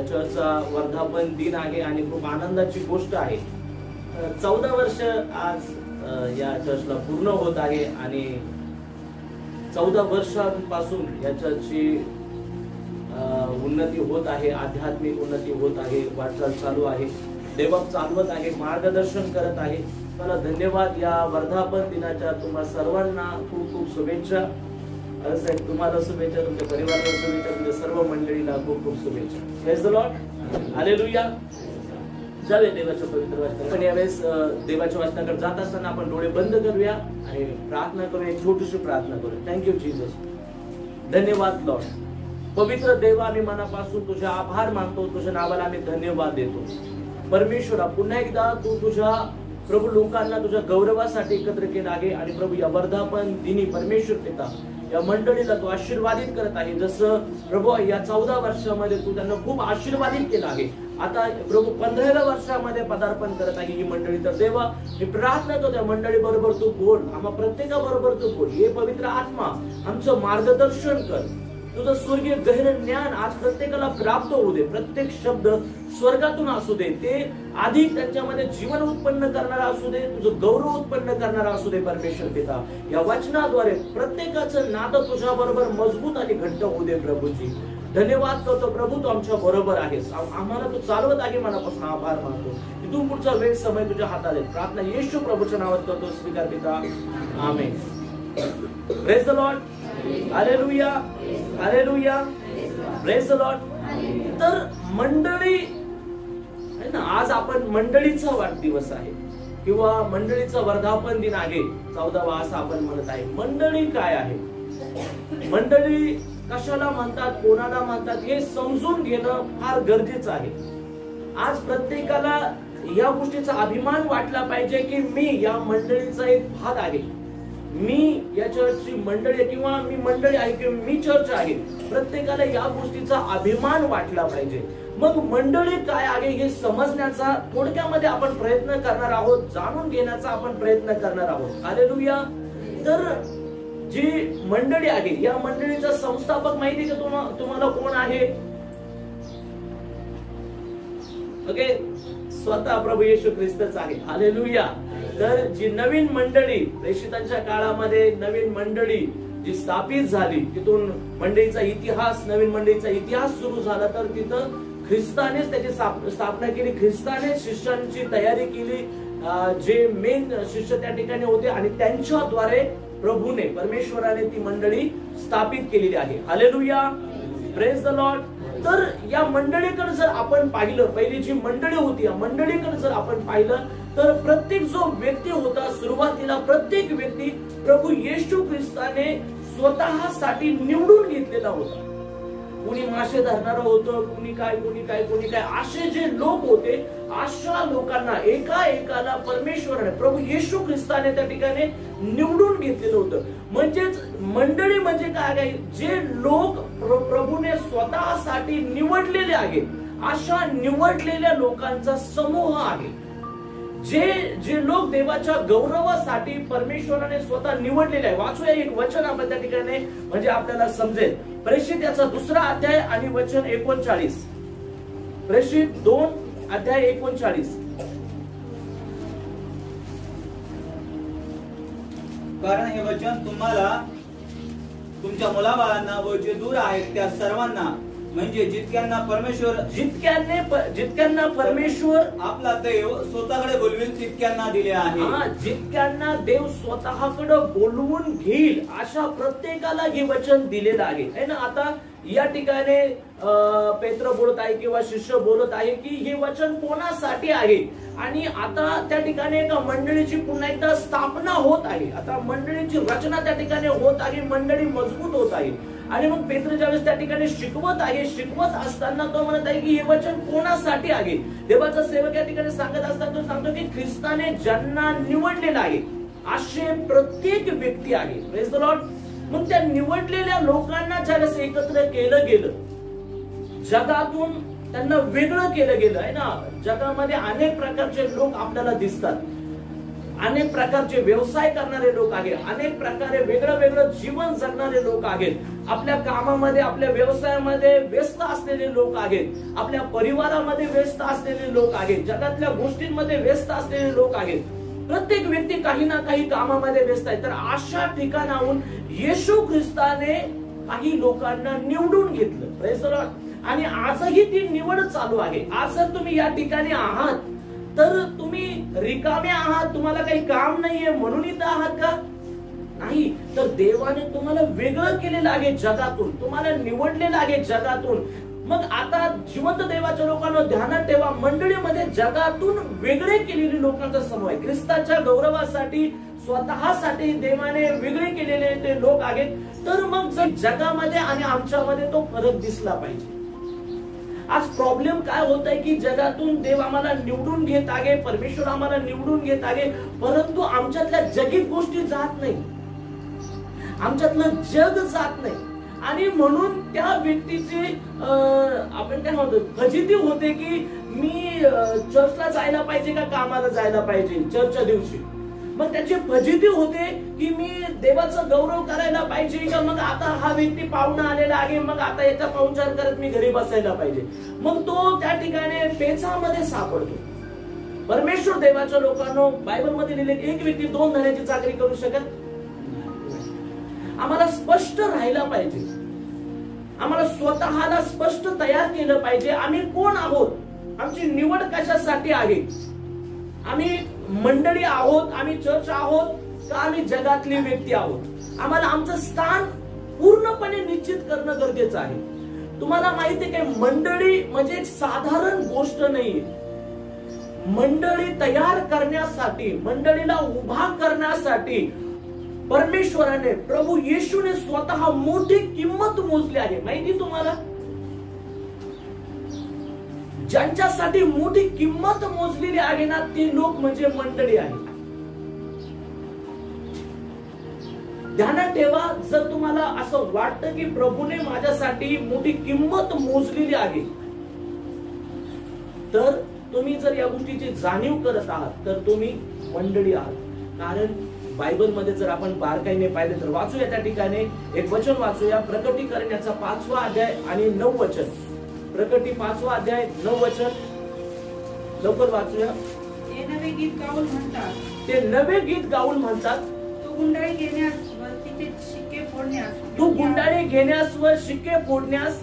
या चर्चचा वर्धापन दिन आहे आणि खूप आनंदाची गोष्ट आहे. 14 वर्ष आज या चर्चला पूर्ण होत आहे आणि 14 वर्षांपासून या चर्चची उन्नती होत आहे, आध्यात्मिक उन्नती होत आहे, वाटचाल चालू आहे, देव चालवत आहे, मार्गदर्शन करत आहे. मला धन्यवाद. या वर्धापन दिनाच्या तुम्हा सर्वांना खूप खूप शुभेच्छा. साहेब तुम्हाला शुभेच्छा, तुमच्या परिवाराला शुभेच्छा, तुमच्या सर्व मंडळीला खूप खूप शुभेच्छा. Praise the lord. हालेलुया. जाऊया देवाच्या पवित्र वाचनाकडे. पण यावेळेस देवाच्या वाचनाकडे जात असताना आपण डोळे बंद करूया आणि प्रार्थना करूया. एक छोटीशी प्रार्थना करूया. Thank you Jesus. धन्यवाद लॉर्ड. पवित्र देवा, आम्ही मनापासून तुझे आभार मानतो, तुझ्या नावाला आम्ही धन्यवाद देतो. परमेश्वरा, पुन्हा एकदा तू तुझ्या प्रभू लोकांना तुझ्या गौरवासाठी एकत्र केलं आहे आणि प्रभू या वर्धापन दिनी परमेश्वर पिता या मंडळीला तू आशीर्वादित करत आहे. जसं प्रभू या 14 वर्षामध्ये तू त्यांना खूप आशीर्वादित केलं आहे. आता प्रभू 15व्या वर्षामध्ये पदार्पण करत आहे ही मंडळी. तर देवा, मी प्रार्थना करतो त्या मंडळी बरोबर तू बोल, आम्हा प्रत्येकाबरोबर तू बोल. हे पवित्र आत्मा आमचं मार्गदर्शन कर. तुझं स्वर्गीय गहन ज्ञान आज प्रत्येकाला प्राप्त होऊ दे. प्रत्येक शब्द स्वर्गातून असू दे, ते अधिक त्यांच्यामध्ये जीवन उत्पन्न करणारा असू दे, तुझं गौरव उत्पन्न करणारा असू दे. परमेश्वर पिता, या वचनाद्वारे प्रत्येकाचं नातं तुझ्या बरोबर मजबूत आणि घट्ट होऊ दे. प्रभूजी धन्यवाद करतो. प्रभू तू आमच्या बरोबर आहेस, आम्हाला तू चालवत आहे. मनापासून आभार मानतो. तू पुढचा वेळ समय तुझ्या हातात आहे. प्रार्थना येशू प्रभूच्या नावात करतो. स्वीकार पिता. Amen. Praise the lord. Hallelujah. Hallelujah. Praise the lord. तर मंडळी आहे ना, आज आपण मंडळीचा वाढदिवस आहे किंवा मंडळीचा वर्धापन दिन आहे 14वा असं आपण म्हणत आहे. मंडळी काय आहे, मंडळी कशाला म्हणतात, कोणाला म्हणतात, हे समजून घेणं फार गरजेचं आहे. आज प्रत्येकाला या गोष्टीचा अभिमान वाटला पाहिजे की मी या मंडळीचा एक भाग आहे, मी या चर्चची मंडळी आहे किंवा मी मंडळी आहे किंवा मी चर्च आहे. प्रत्येकाला या गोष्टीचा अभिमान वाटला पाहिजे. मग मंडळी काय आहे हे समजण्याचा थोडक्यामध्ये आपण प्रयत्न करणार आहोत, जाणून घेण्याचा आपण प्रयत्न करणार आहोत. हालेलुया. तर जी मंडळी आहे या मंडळीचा संस्थापक माहिती का तुम्हाला कोण आहे? ओके, स्वतः प्रभू येशू ख्रिस्तच आहे. हालेलुया. तर जी नवीन मंडळी प्रेषितांच्या काळामध्ये नवीन मंडळी जी स्थापित झाली, तिथून मंडळीचा इतिहास, नवीन मंडळीचा इतिहास सुरू झाला. तर तिथं ख्रिस्तानेच त्याची स्थापना केली, ख्रिस्ताने शिष्यांची तयारी केली. जे मेन शिष्य त्या ठिकाणी होते आणि त्यांच्याद्वारे प्रभूने, परमेश्वराने ती मंडळी स्थापित केलेली आहे. हालेलुया. Praise the lord. तर या मंडळीकडे जर आपण पाहिलं, पहिली जी मंडळी होती या मंडळीकडे जर आपण पाहिलं तर प्रत्येक जो व्यक्ती होता, सुरुवातीला प्रत्येक व्यक्ती प्रभू येशू ख्रिस्ताने स्वतःसाठी निवडून घेतलेला होता. कोणी मासे धरणारं होतं, कोणी काय कोणी काय कोणी काय, असे जे लोक होते, अशा लोकांना एकाला परमेश्वराने, प्रभू येशू ख्रिस्ताने त्या ठिकाणी निवडून घेतलेलं होतं. म्हणजेच मंडळी म्हणजे काय आहे, जे लोक प्रभूने स्वतःसाठी निवडलेले आहेत, अशा निवडलेल्या लोकांचा समूह आहे. जे लोक देवाच्या गौरवासाठी परमेश्वराने स्वतः निवडलेले आहे. वाचूया एक वचन आपण त्या ठिकाणी, म्हणजे आपल्याला समजेल. प्रेषित याचा 2 अध्याय आणि वचन 39. प्रेषित 2 अध्याय 39. कारण हे वचन तुम्हाला, तुमच्या मुलाबाळांना व जे दूर आहेत त्या सर्वांना, म्हणजे जितक्यांना परमेश्वर आपला देव स्वतःकडे बोलवेल तितक्यांना दिले आहे. जितक्यांना देव स्वतःकडे बोलवून घेईल अशा प्रत्येकाला हे वचन दिलेलं आहे ना. आता या ठिकाणी पेत्र बोलत आहे किंवा शिष्य बोलत आहे की हे वचन कोणासाठी आहे. आणि आता त्या ठिकाणी एका मंडळीची पुन्हा एकदा स्थापना होत आहे. आता मंडळीची रचना त्या ठिकाणी होत आहे, मंडळी मजबूत होत आहे. आणि मग पेत्र ज्यावेळेस त्या ठिकाणी शिकवत आहे, शिकवत असताना तो म्हणत आहे की हे वचन कोणासाठी आहे. देवाचा सेवक या ठिकाणी सांगत असताना तो सांगतो की ख्रिस्ताने ज्यांना निवडलेला आहे असे प्रत्येक व्यक्ती आहे. Praise the Lord. मग त्या निवडलेल्या लोकांना ज्यावेळेस एकत्र केलं गेलं, जगातून त्यांना वेगळं केलं गेलं आहे ना. जगामध्ये अनेक प्रकारचे लोक आपल्याला दिसतात, अनेक प्रकारचे व्यवसाय करणारे लोक आहेत, अनेक प्रकारे वेगळं वेगळं जीवन जगणारे लोक आहेत, आपल्या कामामध्ये आपल्या व्यवसायामध्ये व्यस्त असलेले लोक आहेत, आपल्या परिवारामध्ये व्यस्त असलेले लोक आहेत, जगातल्या गोष्टींमध्ये व्यस्त असलेले लोक आहेत. प्रत्येक व्यक्ती काही ना काही कामामध्ये व्यस्त आहे. तर अशा ठिकाणाहून येशू ख्रिस्ताने काही लोकांना निवडून घेतलं. Praise the Lord. आणि आजही ती निवड चालू आहे. आज जर तुम्ही या ठिकाणी आहात तर तुम्ही रिकामे आहात, तुम्हाला काही काम नाहीये म्हणून इथं आहात का? नाही. तर देवाने तुम्हाला वेगळं केलेलं आहे जगातून, तुम्हाला निवडलेलं आहे जगातून. मग आता जिवंत देवाच्या लोकांना ध्यानात ठेवा, मंडळीमध्ये जगातून वेगळे केलेले लोकांचा समूह आहे. ख्रिस्ताच्या गौरवासाठी स्वतःसाठी देवाने वेगळे केलेले ते लोक आहेत. तर मग जर जगामध्ये आणि आमच्यामध्ये तो फरक दिसला पाहिजे. आज प्रॉब्लेम काय होत आहे की जगातून देव आम्हाला निवडून घेत आहे, परमेश्वर आम्हाला निवडून घेत आहे, परंतु आमच्यातल्या जगित गोष्टी जात नाही, आमच्यातलं जग जात नाही. आणि म्हणून त्या व्यक्तीची आपण काय म्हणतो फजिती होते की मी चर्चला जायला पाहिजे का कामाला जायला पाहिजे चर्चच्या दिवशी. मग त्याची फजिती होते की मी देवाचा गौरव करायला पाहिजे का मग आता हा व्यक्ती पाहुणा आलेला आहे, मग आता याचा पाहुणचार करत मी घरी बसायला पाहिजे. मग तो त्या ठिकाणी पेचामध्ये सापडतो. परमेश्वर देवाच्या लोकांनो बायबलमध्ये लिहिले एक व्यक्ती 2 धन्याची चाकरी करू शकत. आम्हाला स्पष्ट राहायला पाहिजे, आम्हाला स्वतःला स्पष्ट तयार केलं पाहिजे. आम्ही कोण आहोत, आमची निवड कशासाठी आहे, आम्ही मंडळी आहोत, आम्ही चर्च आहोत का आम्ही जगातली व्यक्ती आहोत. आम्हाला आमचं स्थान पूर्णपणे निश्चित करणं गरजेचं आहे. तुम्हाला माहिती आहे काय, मंडळी म्हणजे एक साधारण गोष्ट नाही. मंडळी तयार करण्यासाठी, मंडळीला उभा करण्यासाठी परमेश्वराने प्रभू येशूने स्वतः मोठी किंमत मोजली आहे. माहिती तुम्हाला, ज्यांच्यासाठी मोठी किंमत मोजलेली आहे ना ते लोक म्हणजे मंडळी आहे. ध्यानात ठेवा, जर तुम्हाला असं वाटतं की प्रभूने माझ्यासाठी मोठी किंमत मोजलेली आहे तर तुम्ही जर या गोष्टीची जाणीव करत आहात तर तुम्ही मंडळी आहात. कारण बायबलमध्ये जर आपण बारकाईने पाहिले तर वाचूया त्या ठिकाणी एक वचन वाचूया, प्रकटीकरणाचा 5वा अध्याय आणि 9 वचन. प्रकटी 5वा अध्याय 9 वचन लवकर वाचूया. ते नवे गीत गाऊन म्हणतात, ते नवे गीत गाऊन म्हणतात, तू गुंडाळी घेण्यास व तिचे शिक्के फोडण्यास, तू गुंडाळी घेण्यास व शिक्के फोडण्यास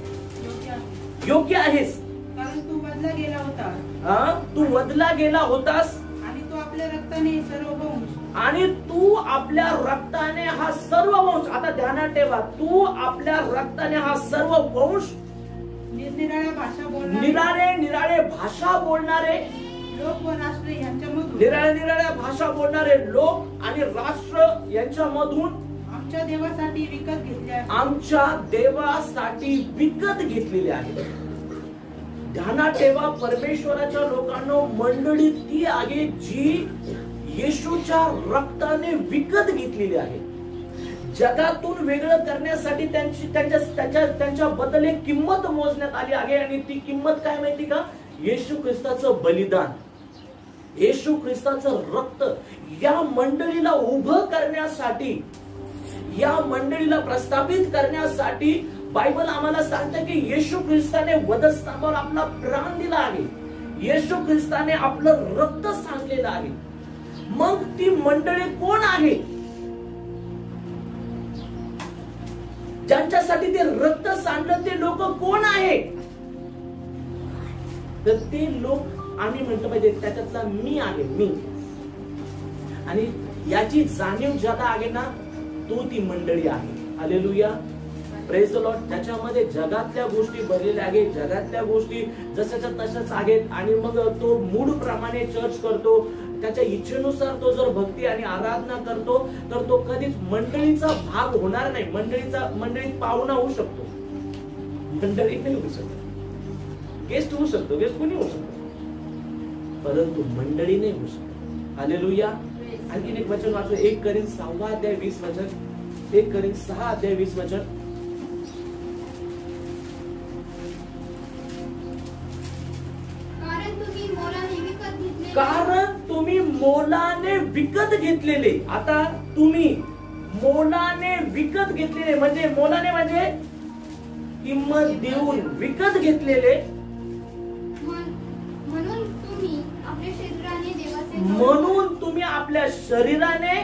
योग्य आहेस. कारण तू वधला गेला होता, तू वधला गेला होतास आणि तू आपल्या रक्ताने सर्व वंश, आणि तू आपल्या रक्ताने हा सर्व वंश. आता ध्यानात ठेवा, तू आपल्या रक्ताने हा सर्व वंश, निराळ्या भाषा बोलणारे, निराळे भाषा बोलणारे लोक व राष्ट्र यांच्यामधून, निराळ्या भाषा बोलणारे लोक आणि राष्ट्र यांच्यामधून आमच्या देवासाठी विकत घेतले आहे, आमच्या देवासाठी विकत घेतलेले आहे. ध्यानात ठेवा, परमेश्वराच्या लोकांना मंडळी ती आहे जी येशूच्या रक्ताने विकत घेतलेली आहे. जगातून वेगळं करण्यासाठी त्यांच्या बद्दल एक किंमत मोजण्यात आली आहे. आणि ती किंमत काय माहिती का, येशू ख्रिस्ताचं बलिदान, येशू ख्रिस्ताचं रक्त. या मंडळीला उभं करण्यासाठी, या मंडळीला प्रस्थापित करण्यासाठी बायबल आम्हाला सांगते की येशू ख्रिस्ताने वधस्तंभावर आपला प्राण दिला आहे, येशू ख्रिस्ताने आपलं रक्त सांडलेलं आहे. मग ती मंडळी कोण आहे, ज्यांच्यासाठी ते रक्त सांडलं ते लोक कोण आहे? तर ते लोक आम्ही म्हणतो पाहिजे त्याच्यातला मी आहे, मी. आणि याची जाणीव ज्याला आहे ना तो ती मंडळी आहे. Hallelujah, praise the Lord. त्याच्यामध्ये जगातल्या गोष्टी भरलेल्या आहेत, जगातल्या गोष्टी जशाच्या तशाच आहेत. आणि मग तो मूड प्रमाणे चर्च करतो, त्याच्या इच्छेनुसार तो जर भक्ती आणि आराधना करतो तर तो कधीच मंडळीचा भाग होणार नाही. मंडळीत पाहुणा होऊ शकतो, मंडळी नाही होऊ शकत. गेस्ट होऊ शकतो, गेस्ट कोणी होऊ शकतो, परंतु मंडळी नाही होऊ शकत. हालेलुया. आणखीन एक वचन वाचू, 1 कोरिंथ 6 अध्याय 20 वचन. 1 कोरिंथ 6 अध्याय 20 वचन. कारण तुम्ही मोलाने विकत घेतलेले. आता तुम्ही मोलाने विकत घेतलेले म्हणजे मोलाने म्हणजे किंमत देऊन विकत घेतलेले. म्हणून तुम्ही आपल्या शरीराने देवाचे म्हणून तुम्ही आपल्या शरीराने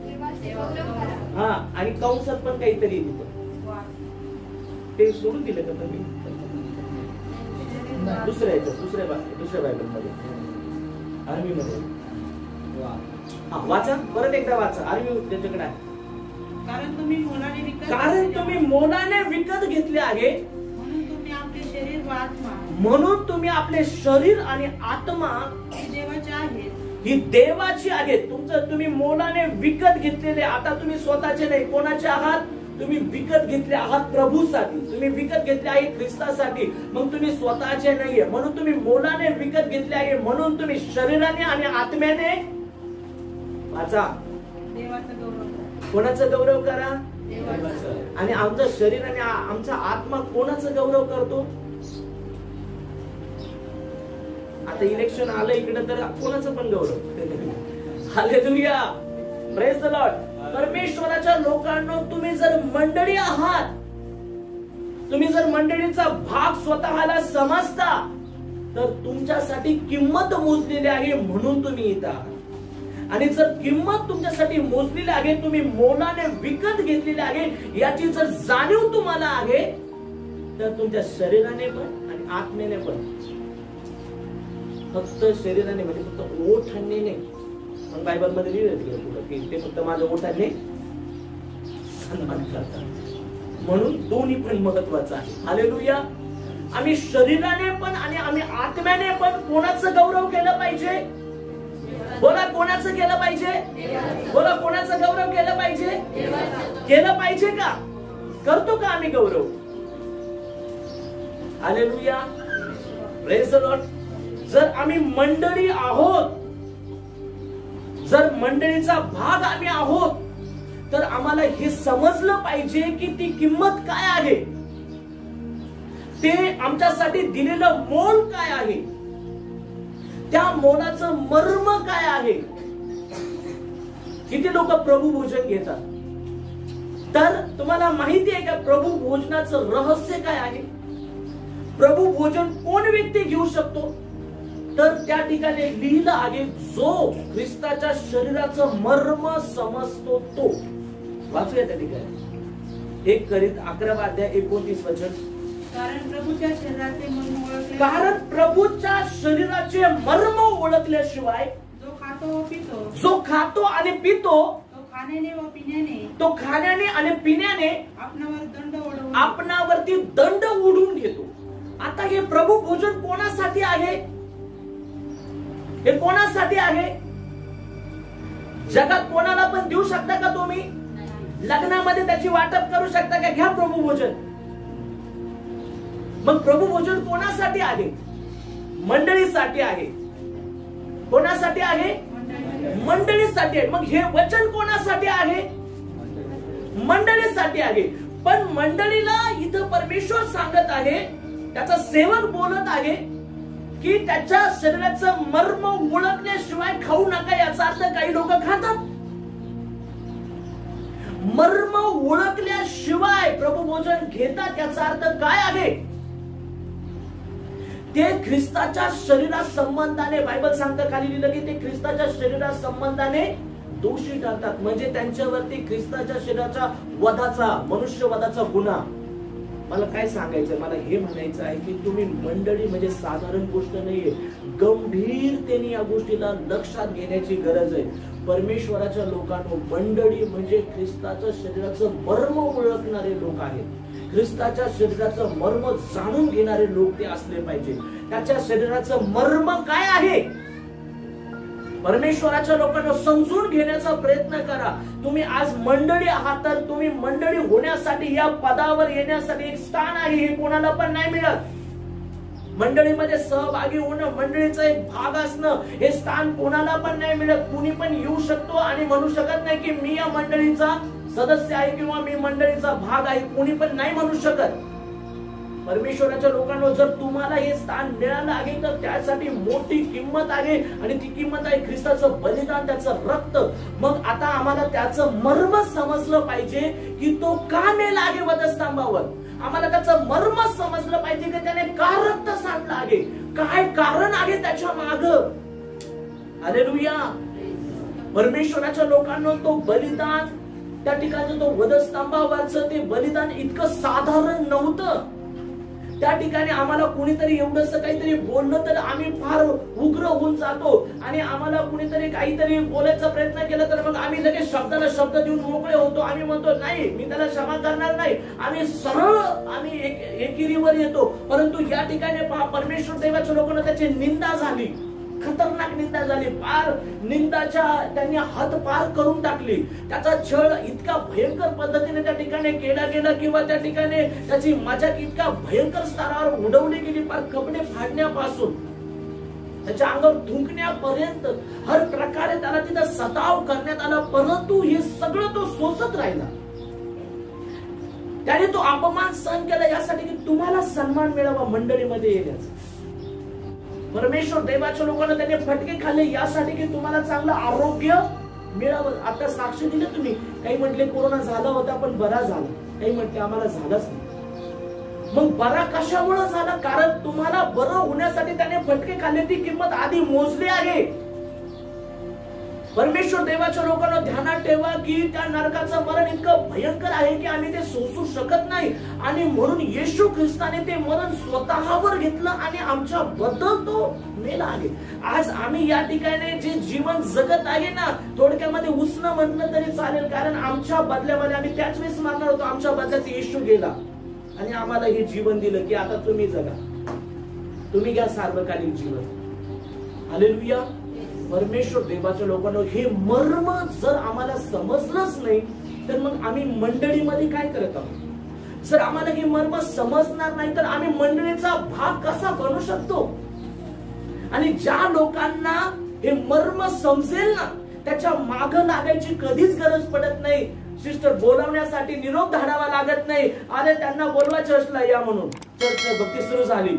देवाचे गौरव करा. हा आणि कंसात पण काहीतरी तिथं ते सोडून दिलं का तुम्ही? दुसऱ्या बायबल मध्ये आर्मी मध्ये वाचा, परत एकदा वाचा. आर्मी त्याच्याकडे आहे. कारण तुम्ही मोलाने विकत कारण तुम्ही मोलाने विकत घेतले आहे. म्हणून तुम्ही आपले शरीर व आत्मा म्हणून तुम्ही आपले शरीर आणि आत्मा हे देवाचे आहेत. ही देवाची आहेत. तुमचं तुम्ही मोलाने विकत घेतलेले. आता तुम्ही स्वतःचे नाही, कोणाचे आहात? तुम्ही विकत घेतले आहात प्रभूसाठी. तुम्ही विकत घेतले आहे ख्रिस्तासाठी. मग तुम्ही स्वतःचे नाहीये, म्हणून तुम्ही मोलाने विकत घेतले आहे. म्हणून तुम्ही शरीराने आणि आत्म्याने वाचा देवाचा गौरव करा. कोणाचा गौरव करा? देवाचा. आणि आमचं शरीर आणि आमचा आत्मा कोणाचा गौरव करतो? आता इलेक्शन आलं इकडे तर कोणाचं पण गौरव. Hallelujah, praise the lord. परमेश्वराच्या लोकांनो, तुम्ही जर मंडळी आहात, तुम्ही जर मंडळीचा भाग स्वतःला समजता, तर तुमच्यासाठी किंमत मोजलेली आहे म्हणून तुम्ही इथं आहात. आणि जर किंमत तुमच्यासाठी मोजलेली आहे, तुम्ही मोलाने विकत घेतलेली आहे, याची जर जाणीव तुम्हाला आहे, तर तुमच्या शरीराने पण आणि आत्म्याने पण, फक्त शरीराने म्हणजे फक्त ओठांनी नाही. पण बायबल मध्ये लिहिलं की ते फक्त माझ्या ओठांनी सन्मान करतात. म्हणून दोन्ही पण महत्वाचं आहे. हालेलुया. आम्ही शरीराने पण आणि आम्ही आत्म्याने पण कोणाचं गौरव केलं पाहिजे? बोला, कोणाचं केलं पाहिजे? बोला, कोणाचं गौरव केलं पाहिजे? केलं पाहिजे का? करतो का आम्ही गौरव? Hallelujah, praise the lord. जर आम्ही मंडळी आहोत, जर मंडळीचा भाग आम्ही आहोत, तर आम्हाला हे समजलं पाहिजे की ती किंमत काय आहे, ते आमच्यासाठी दिलेलं मोल काय आहे, त्या मोलाचं मर्म काय आहे. किती लोक प्रभू भोजन घेतात, तर तुम्हाला माहिती आहे का प्रभू भोजनाचं रहस्य काय आहे? प्रभू भोजन कोण व्यक्ती घेऊ शकतो? तर त्या ठिकाणी लिहिलं आहे, जो ख्रिस्ताच्या शरीराचं मर्म समजतो तो. वाचूया त्या ठिकाणी 1 करिंथ 11:29 वचन. कारण प्रभूच्या शरीराचे मर्म ओळखले. कारण प्रभूच्या शरीराचे मर्म ओळखल्याशिवाय जो खातो व पितो, जो खातो आणि पितो, तो खाण्याने व पिण्याने, तो खाण्याने आणि पिण्याने आपणावरती दंड ओढून घेतो. आता हे प्रभू भोजन कोणासाठी आहे? हे कोणासाठी आहे? जगात कोणाला पण देऊ शकता का तुम्ही? लग्नामध्ये त्याची वाटप करू शकता का? घ्या प्रभू भोजन. मग प्रभू भोजन कोणासाठी आहे? मंडळीसाठी आहे. कोणासाठी आहे? मंडळीसाठी आहे. मग हे वचन कोणासाठी आहे? मंडळीसाठी आहे. पण मंडळीला इथं परमेश्वर सांगत आहे, त्याचा सेवक बोलत आहे की त्याच्या शरीराचं मर्म ओळखल्याशिवाय खाऊ नका. याचा अर्थ काही लोक खातात. मर्म ओळखल्याशिवाय प्रभू भोजन घेतात. याचा अर्थ काय आहे? ते ख्रिस्ताच्या शरीरा संबंधाने, बायबल सांगतं खाली लिहिलं की ते ख्रिस्ताच्या शरीरा संबंधाने दोषी ठरतात. म्हणजे त्यांच्यावरती ख्रिस्ताच्या शरीराच्या वधाचा, मनुष्यवधाचा गुन्हा. मला काय सांगायचंय, मला हे म्हणायचं आहे की तुम्ही मंडळी म्हणजे साधारण गोष्ट नाहीये. गंभीरतेने या गोष्टीला लक्षात घेण्याची गरज आहे. परमेश्वराच्या लोकांनो, मंडळी म्हणजे ख्रिस्ताच्या शरीराचं मर्म ओळखणारे लोक आहेत. ख्रिस्ताच्या शरीराचं मर्म जाणून घेणारे लोक ते असले पाहिजे. त्याच्या शरीराचं मर्म काय आहे परमेश्वराच्या लोकांना समजून घेण्याचा प्रयत्न करा. तुम्ही आज मंडळी आहात, तर तुम्ही मंडळी होण्यासाठी, या पदावर येण्यासाठी एक स्थान आहे, हे कोणाला पण नाही मिळत. मंडळीमध्ये सहभागी होणं, मंडळीचा एक भाग असणं, हे स्थान कोणाला पण नाही मिळत. कुणी पण येऊ शकतो आणि म्हणू शकत नाही की मी या मंडळीचा सदस्य आहे किंवा मी मंडळीचा भाग आहे. कुणी पण नाही म्हणू शकत. परमेश्वराच्या लोकांना, जर तुम्हाला हे स्थान मिळालं आहे तर त्यासाठी मोठी किंमत आहे, आणि ती किंमत आहे ख्रिस्ताचं बलिदान, त्याचं रक्त. मग आता आम्हाला त्याचं मर्म समजलं पाहिजे की तो का मेला आहे वधस्तंभावर. आम्हाला त्याचं मर्म समजलं पाहिजे की त्याने का रक्त सांडलं आहे, काय कारण आहे त्याच्या माग. हालेलुया. परमेश्वराच्या लोकांना तो बलिदान, त्या ठिकाणी तो वधस्तंभावरचं ते बलिदान इतकं साधारण नव्हतं. त्या ठिकाणी आम्हाला कुणीतरी एवढंच काहीतरी बोललं तर आम्ही फार उग्र होऊन जातो, आणि आम्हाला कुणीतरी काहीतरी बोलायचा प्रयत्न केला तर मग आम्ही लगेच शब्दाला शब्द देऊन मोकळे होतो. आम्ही म्हणतो नाही, मी त्याला क्षमा करणार नाही. आम्ही सरळ एकेरीवर येतो. परंतु या ठिकाणी परमेश्वर देवाच्या लोकांना त्याची निंदा झाली, खतरनाक निंदा झाली. पार निंदाच्या त्यांनी हात पार करून टाकली. त्याचा छळ इतका भयंकर पद्धतीने त्या ठिकाणी केला गेला, किंवा त्या ठिकाणी त्याची मजाक इतका भयंकर स्तरावर उडवली गेली, पार कपडे फाडण्यापासून त्याच्या अंगावर थुंकण्यापर्यंत हर प्रकारे त्याला तिथं सताव करण्यात आला. परंतु हे सगळं तो सोसत राहिला. त्याने तो अपमान सहन केला यासाठी की तुम्हाला सन्मान मिळावा मंडळीमध्ये येण्याचा. परमेश्वर देवाच्या लोकांना त्याने फटके खाल्ले यासाठी की तुम्हाला चांगलं आरोग्य मिळावं. आता साक्ष दिले तुम्ही. काही म्हटले कोरोना झाला होता पण बरा झाला, काही म्हटले आम्हाला झालाच नाही. मग बरा कशामुळे झाला? कारण तुम्हाला बरं होण्यासाठी त्याने फटके खाल्ले, ती किंमत आधी मोजली आहे. परमेश्वर देवाच्या लोकांना ध्यानात ठेवा की त्या नरकाचं मरण इतकं भयंकर आहे की आम्ही ते सोसू शकत नाही, आणि म्हणून येशू ख्रिस्ताने ते मरण स्वतःवर घेतलं आणि आमच्या बद्दल तो मेला आहे. आज आम्ही या ठिकाणी जे जीवन जगत आहे ना, थोडक्यामध्ये उसणं म्हटलं तरी चालेल, कारण आमच्या बदल्यामध्ये आम्ही त्याच वेळेस मारणार होतो. आमच्या बदल्यात येशू गेला आणि आम्हाला हे जीवन दिलं की आता तुम्ही जगा, तुम्ही घ्या सार्वकालिक जीवन. हालेलुया. परमेश्वर देवाच्या लोकांना हे मर्म जर आम्हाला समजलंच नाही तर मग आम्ही मंडळीमध्ये काय करत आहोत? जर आम्हाला हे मर्म समजणार नाही तर आम्ही मंडळीचा भाग कसा बनू शकतो? आणि ज्या लोकांना हे मर्म समजेल ना, त्याच्या माग लागायची कधीच गरज पडत नाही. सिस्टर बोलावण्यासाठी निरोप धाडावा लागत नाही. अरे त्यांना बोलवा चर्चला या म्हणून, चर्च भक्ती सुरू झाली,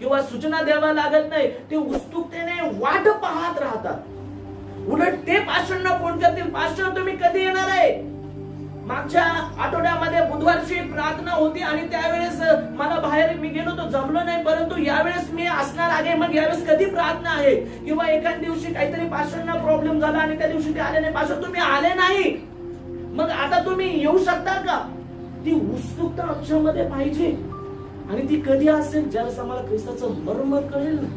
किंवा सूचना द्यावा लागत नाही. ते उत्सुकतेने वाट पाहत राहतात. उलट ते पास्टरना फोन करतील, पास्टर तुम्ही कधी येणार आहे? मागच्या आठवड्यामध्ये बुधवारची प्रार्थना होती आणि त्यावेळेस मला बाहेर मी गेलो तो जमलो नाही, परंतु यावेळेस मी असणार आहे. मग यावेळेस कधी प्रार्थना आहे? किंवा एखाद दिवशी काहीतरी पास्टरना प्रॉब्लेम झाला आणि त्या दिवशी ते आले नाही. पास्टर तुम्ही आले नाही, मग आता तुम्ही येऊ शकता का? ती उत्सुकता आमच्यामध्ये पाहिजे. आणि ती कधी असेल? ज्यावेळेस आम्हाला ख्रिस्ताचं मर्म कळेल ना,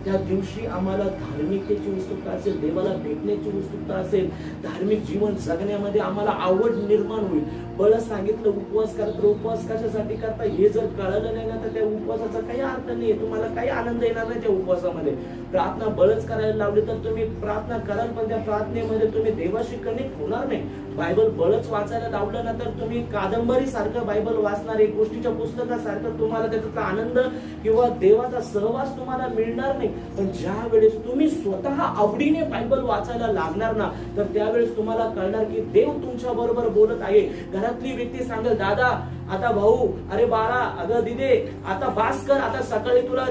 त्या दिवशी आम्हाला धार्मिकतेची उत्सुकता असेल, देवाला भेटण्याची उत्सुकता असेल, धार्मिक जीवन जगण्यामध्ये आम्हाला आवड निर्माण होईल. बळ सांगितलं उपवास करा, तर उपवास कशासाठी करता हे जर कळलं नाही ना तर त्या उपवासाचा काही अर्थ नाही. तुम्हाला काही आनंद येणार नाही त्या उपवासामध्ये. प्रार्थना बळच करायला लावली तर तुम्ही प्रार्थना कराल, पण त्या प्रार्थनेमध्ये तुम्ही देवाशी कनेक्ट होणार नाही. बायबल बळच वाचायला लावलं ना तर तुम्ही कादंबरी सारखं बायबल वाचणार, एक गोष्टीच्या पुस्तकासारखं तुम्हाला त्याचा आनंद किंवा देवाचा सहवास तुम्हाला मिळणार नाही. पण ज्या वेळेस तुम्ही स्वतः आवडीने बायबल वाचायला लागणार ना, तर त्यावेळेस तुम्हाला कळणार की देव तुमच्या बरोबर बोलत आहे. घरातली व्यक्ती सांगेल, दादा आता भाऊ, अरे बाळा, अगं दिदे, आता बास कर, आता सकाळी तुला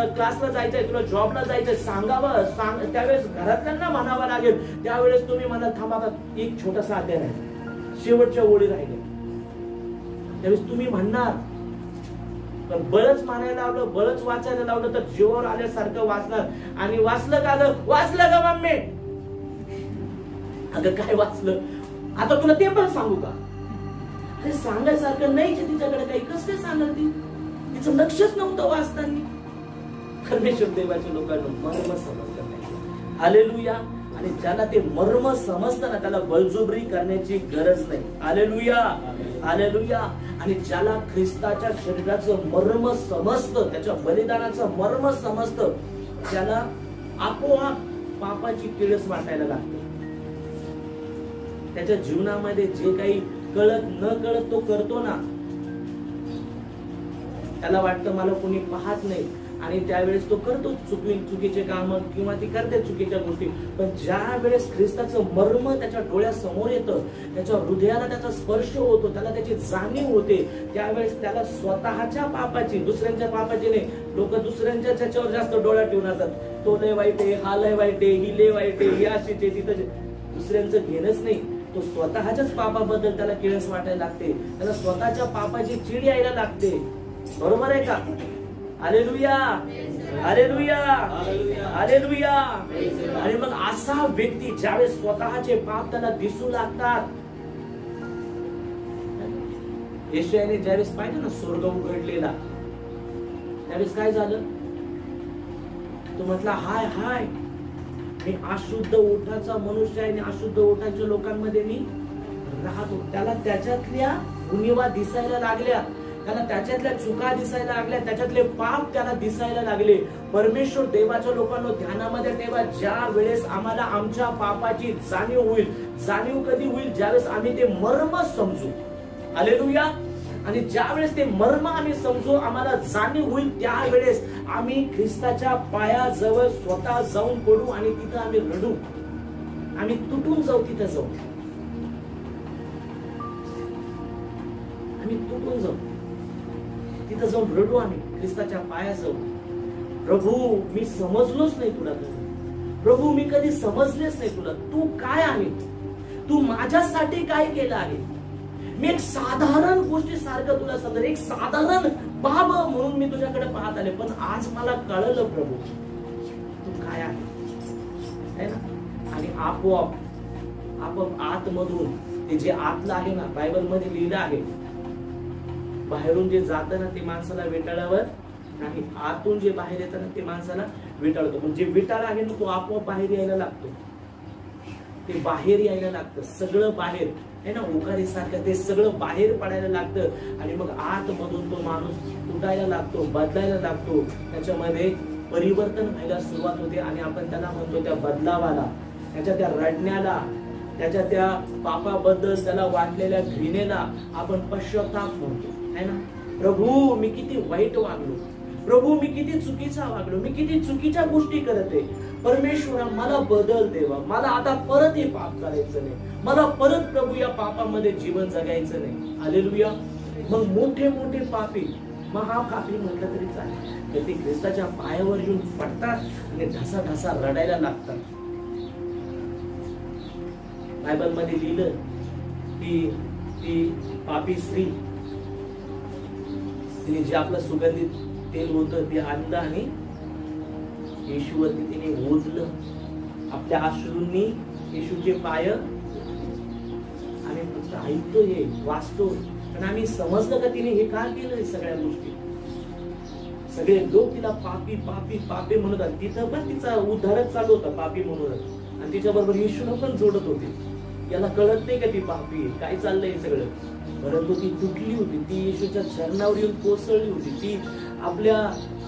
क्लासला जायचंय, तुला जॉबला जायचंय, सांगावं. त्यावेळेस घरातल्यांना म्हणावं लागेल. त्यावेळेस तुम्ही म्हणा थांबा, आता एक छोटासा अध्याय राहिला, शेवटच्या ओळी राहिल्या. त्यावेळेस तुम्ही म्हणणार, पण बळच मानायला लावलं, बळच वाचायला लावलं तर जीवावर आल्यासारखं वाचणार. आणि वाचलं का ग? वाचलं का मम्मी? अगं काय वाचलं? आता तुला ते पण सांगू का? अरे सांगायसारखं नाही तिच्याकडे काही, कसं काय सांगाल ती? तिचं लक्षच नव्हतं वाचताना. परमेश्वर देवाच्या लोकांना मर्म समजलं नाही. हालेलुया. आणि ज्याला ते मर्म समजतं ना, त्याला बळजुबरी करण्याची गरज नाही. Hallelujah, hallelujah. आणि ज्याला ख्रिस्ताच्या शरीराचं मर्म समजतं, त्याच्या बलिदानाचं मर्म समजतं, त्याला आपोआप पापाची किळस वाटायला लागते. त्याच्या जीवनामध्ये जे काही कळत न कळत तो करतो ना, त्याला वाटतं मला कोणी पाहत नाही, आणि त्यावेळेस तो करतो चुकीचे काम किंवा ती करते चुकीच्या गोष्टी. पण ज्या वेळेस ख्रिस्ताचं मर्म त्याच्या डोळ्यासमोर येतं, त्याच्या हृदयाला त्याचा स्पर्श होतो, त्याला त्याची जाणीव होते, त्यावेळेस त्याला स्वतःच्या पापाची, दुसऱ्यांच्या पापाची नाही. लोक दुसऱ्यांच्या त्याच्यावर जास्त डोळा ठेवून असतात. तो लय वाईट आहे, हा लय वाईट आहे, ही लय वाईट आहे, ही अशीच आहे, तिथं दुसऱ्यांचं घेणंच नाही. तो स्वतःच्याच पापाबद्दल त्याला किळस वाटायला लागते, त्याला स्वतःच्या पापाची चीड यायला लागते. बरोबर आहे का? Hallelujah, hallelujah, hallelujah. आणि मग असा व्यक्ती ज्यावेळेस स्वतःचे पाप त्याला दिसू लागतात, यशायाने ज्यावेळेस पाहिजे ना स्वर्ग उघडलेला, त्यावेळेस काय झालं? तो म्हटला, हाय हाय, मी अशुद्ध ओठाचा मनुष्य आहे आणि अशुद्ध ओठाच्या लोकांमध्ये मी राहतो. त्याला त्याच्यातल्या उणिवा दिसायला लागल्या, त्याला त्याच्यातल्या चुका दिसायला लागल्या, त्याच्यातले पाप त्याला दिसायला लागले. परमेश्वर देवाच्या लोकांना ध्यानामध्ये ठेवा, ज्या वेळेस आम्हाला आमच्या पापाची जाणीव होईल. जाणीव कधी होईल? ज्यावेळेस आम्ही ते मर्म समजू. हालेलुया. आणि ज्या वेळेस ते मर्म आम्ही समजू, आम्हाला जाणीव होईल, त्यावेळेस आम्ही ख्रिस्ताच्या पायाजवळ स्वतः जाऊन पडू आणि तिथं आम्ही रडू, आम्ही तुटून जाऊ. तिथं जाऊ, आम्ही तुटून जाऊ, तिथं जाऊन रडू आम्ही ख्रिस्ताच्या पायाजवळ. प्रभू, मी समजलोच नाही तुला. प्रभू, मी कधी समजलेच नाही तुला. तू काय आहे? तू माझ्यासाठी काय केलं आहे? मी एक साधारण गोष्टी सारखं तुला समजलं, एक साधारण बाब म्हणून मी तुझ्याकडे पाहत आले, पण आज मला कळलं प्रभू तू काय आहे ना. आणि आपोआप आतमधून ते जे आतलं आहे ना, बायबल मध्ये लिहिलं आहे, बाहेरून जे जातं ना ते माणसाला विटाळावर नाही, आतून जे बाहेर येतं ना ते माणसाला विटाळतो. म्हणजे विटाळ आहे ना, तो आपोआप बाहेर यायला लागतो, ते बाहेर यायला लागतं, सगळं बाहेर आहे ना, उकारी सारखं ते सगळं बाहेर पडायला लागतं. आणि मग आतमधून तो माणूस तुटायला लागतो, बदलायला लागतो, त्याच्यामध्ये परिवर्तन व्हायला सुरुवात होते. आणि आपण त्याला म्हणतो त्या बदलावाला, त्याच्या त्या रडण्याला, त्याच्या त्या पापाबद्दल त्याला वाटलेल्या घृणेला आपण पश्चाताप म्हणतो, है ना. प्रभू, मी किती वाईट वागलो, प्रभू मी किती चुकीचा वागलो, मी किती चुकीच्या गोष्टी करते. परमेश्वरा, मला बदल देवा, मला आता परत हे पाप करायचं नाही, मला परत प्रभू या पापामध्ये जीवन जगायचं नाही. हालेलुया. मग मोठे मोठे पापी, महापापी म्हटलं तरी चालेल, तर ते ख्रिस्ताच्या पायावर येऊन पडतात आणि ढसा ढसा रडायला लागतात. बायबल मध्ये लिहिलं की ती पापी स्त्री, तिने जे आपलं सुगंधित तेल होतं ते आणलं आणि येशूवरती तिने ओतलं. आपल्या अश्रूंनी येशूचे पाय, आम्ही फक्त ऐकतो, हे वाचतो, पण आम्ही समजलं का तिने हे का केलं? सगळ्या गोष्टी, सगळे लोक तिला पापी पापी पापी म्हणत होते. तिथं पण तिचा उद्धारच चालू होता पापी म्हणूनच, आणि तिच्या बरोबर येशूला पण जोडत होते. याला कळत नाही का ती पापी, काय चाललंय सगळं. परंतु ती तुटली होती, ती येशूच्या चरणावर येऊन कोसळली होती, ती आपल्या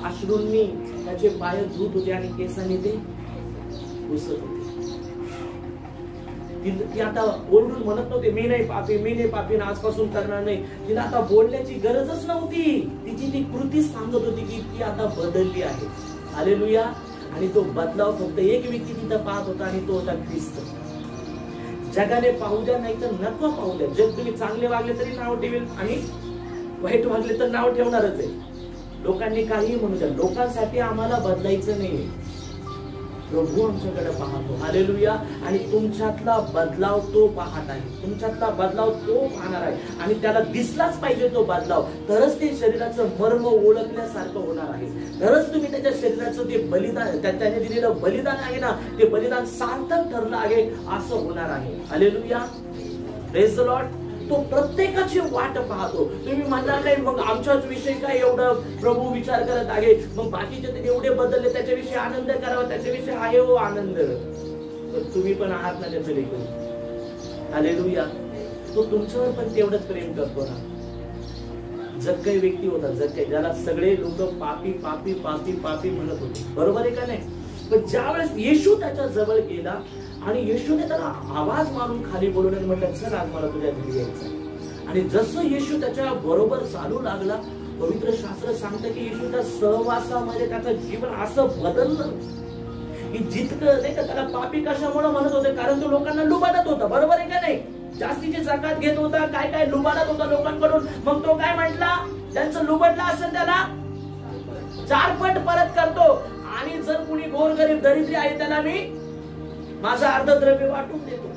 अश्रूंनी त्याचे पाय धुत होते आणि केसांनी ते पुसत होते. ती आता ओरडून म्हणत नव्हते, मी नाही पापी, मी नाही पापी, आजपासून करणार नाही. तिला आता बोलण्याची गरजच नव्हती, तिची ती कृती सांगत होती की ती आता बदलली आहे. हालेलुया. आणि तो बदलाव फक्त एक व्यक्ती तिथं पाहत होता, आणि तो होता ख्रिस्त. जगाने पाहू द्या, नाही तर नको पाहू द्या, जग तुम्ही चांगले वागले तरी नाव ठेवेल आणि वाईट वागले तर नाव ठेवणारच आहे. लोकांनी काही म्हणू द्या, लोकांसाठी आम्हाला बदलायचं नाही. प्रभू आमच्याकडे पाहतो. हालेलुया. आणि तुमच्यातला बदलाव तो पाहत आहे, तुमच्यातला बदलाव तो पाहणार आहे, आणि त्याला दिसलाच पाहिजे तो बदलाव, तरच ते शरीराचं मर्म ओळखल्यासारखं होणार आहे, तरच तुम्ही त्याच्या शरीराचं ते बलिदान, त्याने दिलेलं बलिदान आहे ना, ते बलिदान सार्थक ठरलं आहे असं होणार आहे. हालेलुया. Praise the Lord. तो प्रत्येकाची वाट पाहतो. तुम्ही म्हणणार नाही मग आमच्याच विषयी काय एवढं प्रभू विचार करत आहे, मग बाकीचे ते एवढे बदलले त्याच्याविषयी आनंद करावा, त्याच्याविषयी आहे हो आनंद, तर तुम्ही पण आहात ना त्याचं लेकरं. हालेलुया. तो तुमच्यावर पण तेवढंच प्रेम करतो ना. जक्कई व्यक्ती होता, जक्कई, ज्याला सगळे लोक पापी पापी पापी पापी म्हणत होते, बरोबर आहे का नाही. पण ज्यावेळेस येशू त्याच्या जवळ गेला आणि येशूने त्याला आवाज मारून खाली बोलवलं, म्हटलं चल आज मला तुझ्या घरी यायचं. आणि जसं येशू त्याच्या बरोबर चालू लागला, पवित्र शास्त्र सांगतं की येशूच्या सहवासामध्ये त्याचं जीवन असं बदललं की जितकं नाही का त्याला पापी कशामुळे म्हणत होते, कारण तो लोकांना लुबाडत होता, बरोबर आहे का नाही? जास्तीची जकात घेत होता, काय काय लुबाडत होता लोकांकडून. मग तो काय म्हटला, ज्यांचं लुबाडलं असेल त्याला 4 पट परत करतो, आणि जर कुणी गोरगरीब दरिद्री आहे त्याला मी माझं अर्धद्रव्य वाटून देतो.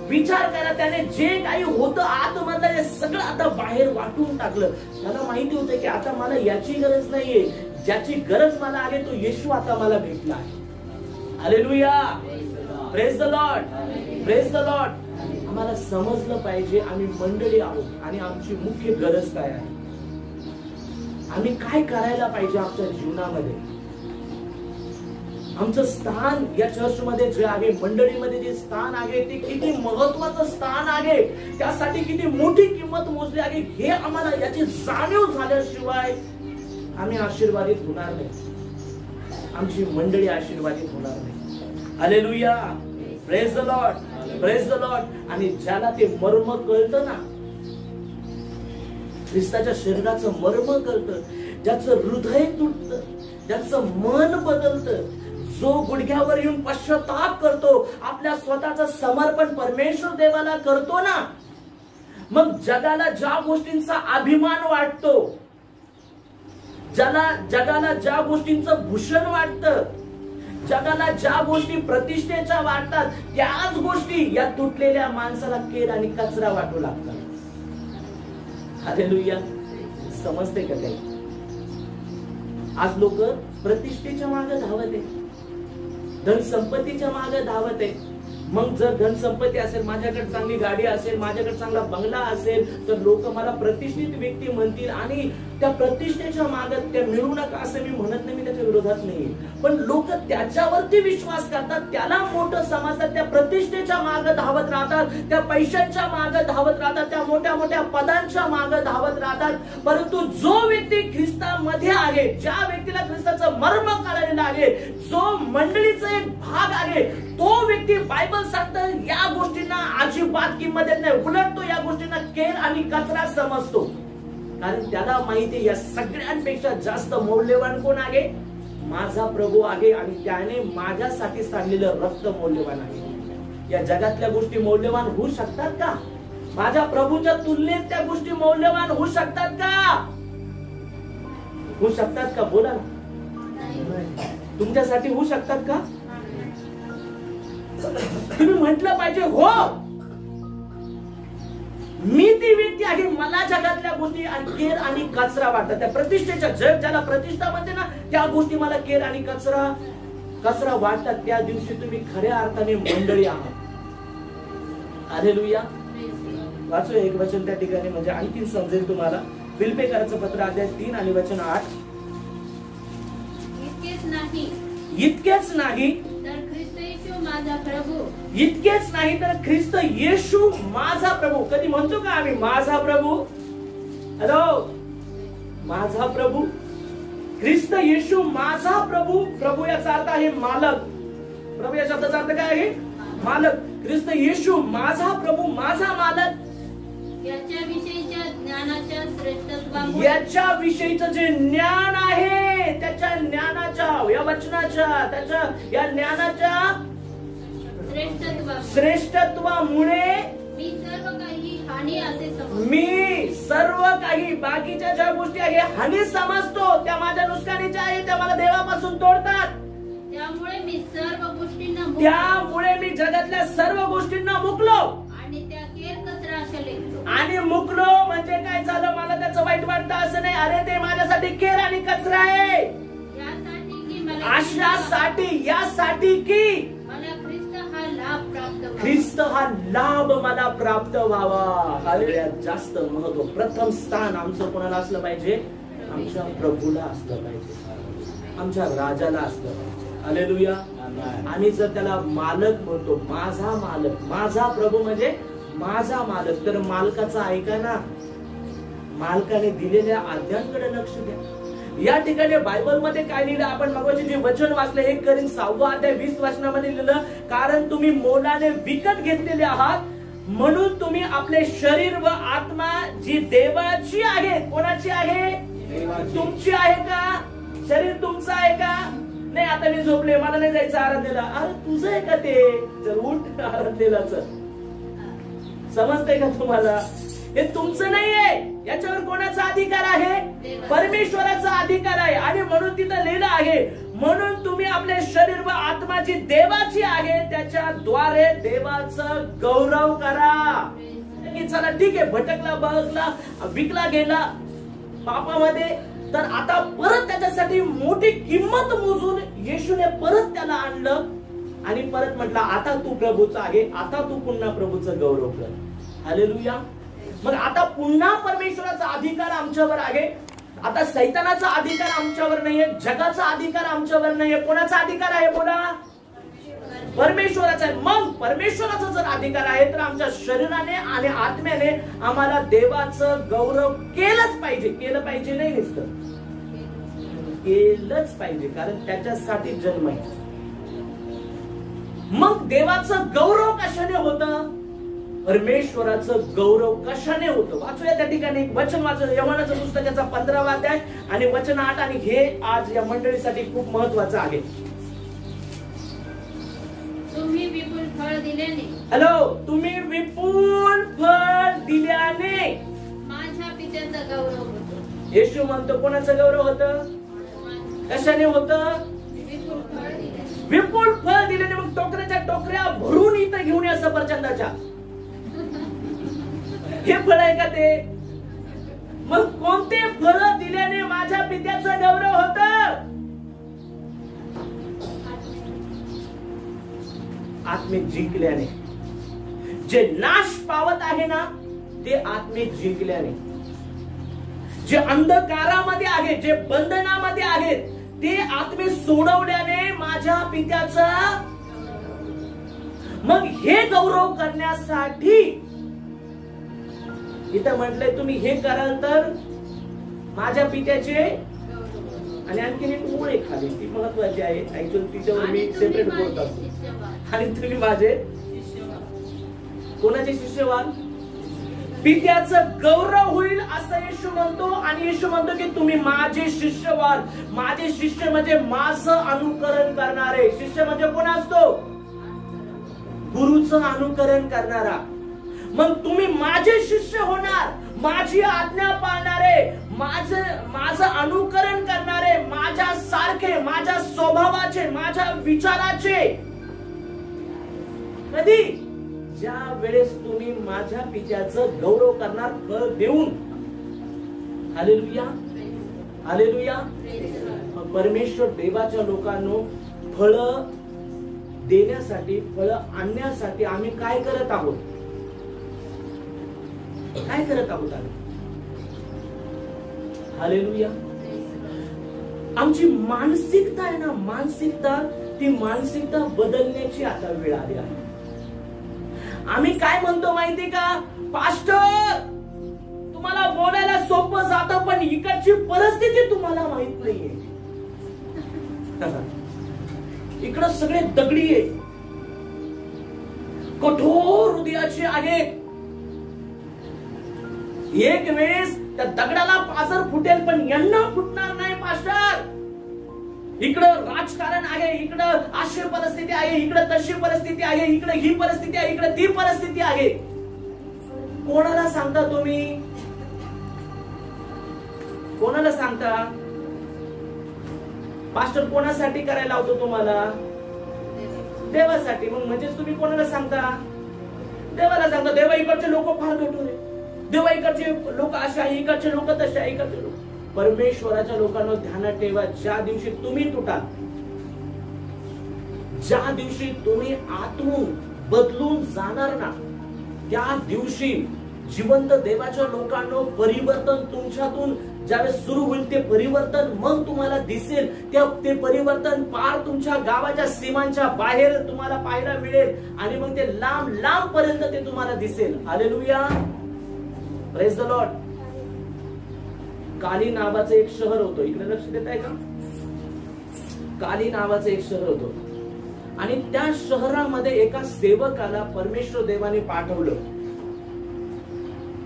विचार करा, त्याने जे काही होतं आतमधलं हे सगळं आता बाहेर वाटून टाकलं. त्याला माहिती होतं की आता मला याची गरज नाहीये, ज्याची गरज मला आहे तो येशू आता मला भेटला आहे. Hallelujah, praise the Lord, praise the Lord. आम्हाला समजलं पाहिजे आम्ही मंडळी आहोत आणि आमची मुख्य गरज काय आहे, आम्ही काय करायला पाहिजे आमच्या जीवनामध्ये. आमचं स्थान या चर्च मध्ये जे आहे, मंडळीमध्ये जे स्थान आहे ते किती महत्वाचं स्थान आहे, त्यासाठी किती मोठी किंमत मोजली आहे, हे आम्हाला याची जाणीव झाल्याशिवाय आम्ही आशीर्वादित होणार नाही, आमची मंडळी आशीर्वादित होणार नाही. Hallelujah, praise the Lord, praise the Lord. आणि ज्याला ते मर्म कळतं ना, ख्रिस्ताच्या शरीराचं मर्म कळतं, ज्याचं हृदय तुटतं, ज्याचं मन बदलतं, जो गुडघ्यावर येऊन पश्चाताप करतो, आपल्या स्वतःचं समर्पण परमेश्वर देवाला करतो ना, मग जगाला ज्या गोष्टींचा अभिमान वाटतो, जगाला ज्या गोष्टींचं भूषण वाटतं, जगाला ज्या गोष्टी प्रतिष्ठेच्या वाटतात, त्याच गोष्टी या तुटलेल्या माणसाला केर आणि कचरा वाटू लागतात. हालेलुया, समजते का काही? आज लोक प्रतिष्ठेच्या मागे धावत आहे, धन संपत्तीच्या मागे धावत आहे. मग जर धन संपत्ती असेल, माझ्याकडे चांगली गाडी असेल, माझ्याकडे चांगला बंगला असेल, तर लोक मला प्रतिष्ठित व्यक्ती म्हणतील, आणि त्या प्रतिष्ठेच्या मागे त्या मिळू नका असं मी म्हणत नाही, मी त्याच्या विरोधात नाही, पण लोक त्याच्यावरती विश्वास करतात, त्याला मोठं समजतात, त्या प्रतिष्ठेच्या मागे धावत राहतात, त्या पैशांच्या मागे धावत राहतात, त्या मोठ्या मोठ्या पदांच्या मागे धावत राहतात. परंतु जो व्यक्ती ख्रिस्तामध्ये आहे, ज्या व्यक्तीला ख्रिस्ताचं मर्म कळलेलं आहे, जो मंडळीचा एक भाग आहे, तो व्यक्ती बायबल सांगतं या गोष्टींना अजिबात किंमत देत नाही, उलट तो या गोष्टींना केर आणि कचरा समजतो. कारण त्याला माहिती या सगळ्यांपेक्षा जास्त मौल्यवान कोण आहे, माझा प्रभू आहे, आणि त्याने माझ्यासाठी सांडलेलं रक्त मौल्यवान आहे. या जगातल्या गोष्टी मौल्यवान होऊ शकतात का? माझ्या प्रभूच्या तुलनेत त्या गोष्टी मौल्यवान होऊ शकतात का? होऊ शकतात का? बोला ना, तुमच्यासाठी होऊ शकतात का? तुम्ही म्हटलं पाहिजे, हो मी ती व्यक्ती आहे, मला जगातल्या गोष्टी केर आणि कचरा वाटतात, त्या प्रतिष्ठेच्या, जग ज्याला प्रतिष्ठा म्हणते ना, त्या गोष्टी मला केर आणि कचरा वाटतात. त्या दिवशी तुम्ही खऱ्या अर्थाने मंडळी आहात. हालेलुया. वाचू एक वचन त्या ठिकाणी, म्हणजे आणखी समजेल तुम्हाला. फिलिप्पियराचं पत्र अध्याय 3 आणि वचन 8. इतकेच नाही तर ख्रिस्त येशू माझा प्रभू. इतकेच नाही तर ख्रिस्त येशू माझा प्रभू. कधी म्हणतो का आम्ही माझा प्रभू? हॅलो, माझा प्रभू, ख्रिस्त येशू माझा प्रभू. प्रभू याचा अर्थ आहे मालक. प्रभू या शब्दाचा अर्थ काय आहे? मालक. ख्रिस्त येशू माझा प्रभू, माझा मालक. याच्याविषयीच्या ज्ञानाच्या श्रेष्ठत्वामुळे, याच्याविषयीचं जे ज्ञान आहे, त्याच्या ज्ञानाच्या, या वचनाच्या, त्याच्या या ज्ञानाच्या श्रेष्ठत्वामुळे मी सर्व काही हानी असे समजतो. मी सर्व काही बाकीच्या ज्या गोष्टी आहे हानी समजतो, त्या माझ्या नुकसानीच्या आहे, त्या मला देवापासून तोडतात. त्यामुळे मी सर्व गोष्टींना त्यामुळे मी जगातल्या सर्व गोष्टींना मुकलो आणि त्या केर कचरा अशा लेखतो. आणि मुकलो म्हणजे काय झालं? मला त्याचं वाईट वाटतं असं नाही. अरे ते माझ्यासाठी केर आणि कचरा आहे. यासाठी की मला, अशासाठी, यासाठी की मला ख्रिस्त हा लाभ प्राप्त व्हावा. ख्रिस्त हा लाभ मला प्राप्त व्हावा. हालेलुया. जास्त महत्व, प्रथम स्थान आमचं कोणाला असलं पाहिजे? आमच्या प्रभूला असलं पाहिजे, आमच्या राजाला असलं पाहिजे. हालेलुया. आम्ही जर त्याला मालक म्हणतो, माझा मालक, माझा प्रभू म्हणजे माझा मालक, तर मालकाचा ऐका ना, मालकाने दिलेल्या आज्ञांकडे लक्ष द्या. या ठिकाणी बायबल मध्ये काय लिहिलं? आपण मगाशी जे वचन वाचलं, 1 कोरिंथ 6 अध्याय 20 वचनामध्ये लिहिलं, कारण तुम्ही मोलाने विकत घेतलेले आहात, म्हणून तुम्ही आपले शरीर व आत्मा जी देवाची आहे, कोणाची आहे? तुमची आहे का? शरीर तुमचं आहे का? नाही आता मी झोपले, मला नाही जायचं आराधनेला. अरे तुझं आहे का ते? जर उठ आराधनेला चल. समजतंय का तुम्हाला? हे तुमचं नाहीये. याच्यावर कोणाचा अधिकार आहे? परमेश्वराचा अधिकार आहे. आणि म्हणून तिथं लिहिलं आहे, म्हणून तुम्ही आपले शरीर व आत्माची देवाची आहे, त्याच्याद्वारे देवाचा गौरव करा. की चला ठीक आहे, भटकला बहकला विकला गेला पापामध्ये, तर आता परत त्याच्यासाठी मोठी किंमत मोजून येशूने परत त्याला आणलं आणि परत म्हटलं आता तू प्रभूचा आहे, आता तू पुन्हा प्रभूचं गौरव कर. हालेलुया. मग आता पुन्हा परमेश्वराचा अधिकार आमच्यावर आहे. आता सैतानाचा अधिकार आमच्यावर नाहीये, जगाचा अधिकार आमच्यावर नाहीये. कोणाचा अधिकार आहे बोला? परमेश्वराचा आहे. मग परमेश्वराचा जर अधिकार आहे तर आमच्या शरीराने आणि आत्म्याने आम्हाला देवाचं गौरव केलंच पाहिजे. केलं पाहिजे नाही नुसतं, केलंच पाहिजे, कारण त्याच्यासाठी जन्म आहे. मग देवाचं गौरव कशाने होतं? परमेश्वराचं गौरव कशाने होतं? वाचूया त्या ठिकाणी एक वचन वाचूया, यवनाचं पुस्तकाचा 15वा अध्याय आणि वचन 8. आणि हे आज या मंडळीसाठी खूप महत्वाचं आहे. तुम्ही विपुल फळ दिल्याने, हॅलो, तुम्ही विपुल फळ दिल्याने माझ्या पित्याचा गौरव होतो. येशू म्हणतो कोणाचं गौरव होतं? कशाने होतं? विपुल फळ दिल्याने. विपुल फळ दिल्याने. मग टोकऱ्याच्या टोकऱ्या भरून इथं घेऊन या सफरचंदाच्या. हे फळ आहे का ते? मग कोणते फळ दिल्याने माझ्या पित्याचं गौरव होतं? आत्मिक जिंकल्याने. जे नाश पावत आहे ना ते आत्मिक जिंकल्याने. जे अंधकारामध्ये आहे, जे बंधनामध्ये आहेत, ते आत्मिक सोडवल्याने माझ्या पित्याचं. मग हे गौरव करण्यासाठी इथं म्हटलंय तुम्ही हे कराल तर माझ्या पित्याचे. आणि आणखी एक ओळ एक खाली, ती महत्वाची आहे. ऍक्च्युअली तिच्यावर मी सेपरेट बोलत असतो. आणि तुम्ही माझे कोणाचे शिष्य व्हाल? पित्याचं गौरव होईल असं येशू म्हणतो. आणि येशू म्हणतो की तुम्ही माझे शिष्य व्हाल. माझे शिष्य म्हणजे माझं अनुकरण करणारे. शिष्य म्हणजे कोण असतो? गुरुचं अनुकरण करणारा. मग तुम्ही माझे शिष्य होणार, माझी आज्ञा पाळणारे, माझं अनुकरण करणारे, माझ्या सारखे, माझ्या स्वभावाचे, माझ्या विचाराचे. कधी? ज्या वेळेस तुम्ही माझ्या पित्याचं गौरव करणार फळ देऊन. Hallelujah, hallelujah. परमेश्वर देवाच्या लोकांनो, फळ देण्यासाठी, फळ आणण्यासाठी आम्ही काय करत आहोत? काय करत आहोत आम्ही? हालेलुया. आमची मानसिकता आहे ना, मानसिकता, ती मानसिकता बदलण्याची आता वेळ आली आहे. आम्ही काय म्हणतो माहिती का? पास्टर, तुम्हाला बोलायला सोपं जातं, पण इकडची परिस्थिती तुम्हाला माहित नाहीये. इकडं सगळे दगडी आहे, कठोर हृदयाचे आहेत. एक वेळेस त्या दगडाला पाझर फुटेल, पण यांना फुटणार नाही पास्टर. इकडं राजकारण आहे, इकडं अशी परिस्थिती आहे, इकडं तशी परिस्थिती आहे, इकडं ही परिस्थिती आहे, इकडं ती परिस्थिती आहे. कोणाला सांगता तुम्ही? कोणाला सांगता? पास्टर कोणासाठी करायला लावतो तुम्हाला? देवासाठी. मग म्हणजेच तुम्ही कोणाला सांगता? देवाला सांगता. देवा इकडचे लोक फार कठोर आहे, देवा इकडचे लोक असे आहे, इकडचे लोक तसे आहे, इकडचे लोक. परमेश्वराच्या लोकांना ध्यानात ठेवा, ज्या दिवशी तुम्ही तुटाल, ज्या दिवशी तुम्ही आतून बदलून जाणार ना, त्या दिवशी जिवंत देवाच्या लोकांना परिवर्तन तुमच्यातून ज्यावेळेस सुरू होईल, ते परिवर्तन मग तुम्हाला दिसेल. ते परिवर्तन पार तुमच्या गावाच्या सीमांच्या बाहेर तुम्हाला पाहायला मिळेल. आणि मग ते लांब लांब पर्यंत ते तुम्हाला दिसेल. Hallelujah, praise the lord. काली नावाचं एक शहर होतं. इकडे लक्ष देत आहे का? काली नावाचं एक शहर होतं. आणि त्या शहरामध्ये एका सेवकाला परमेश्वर देवाने पाठवलं.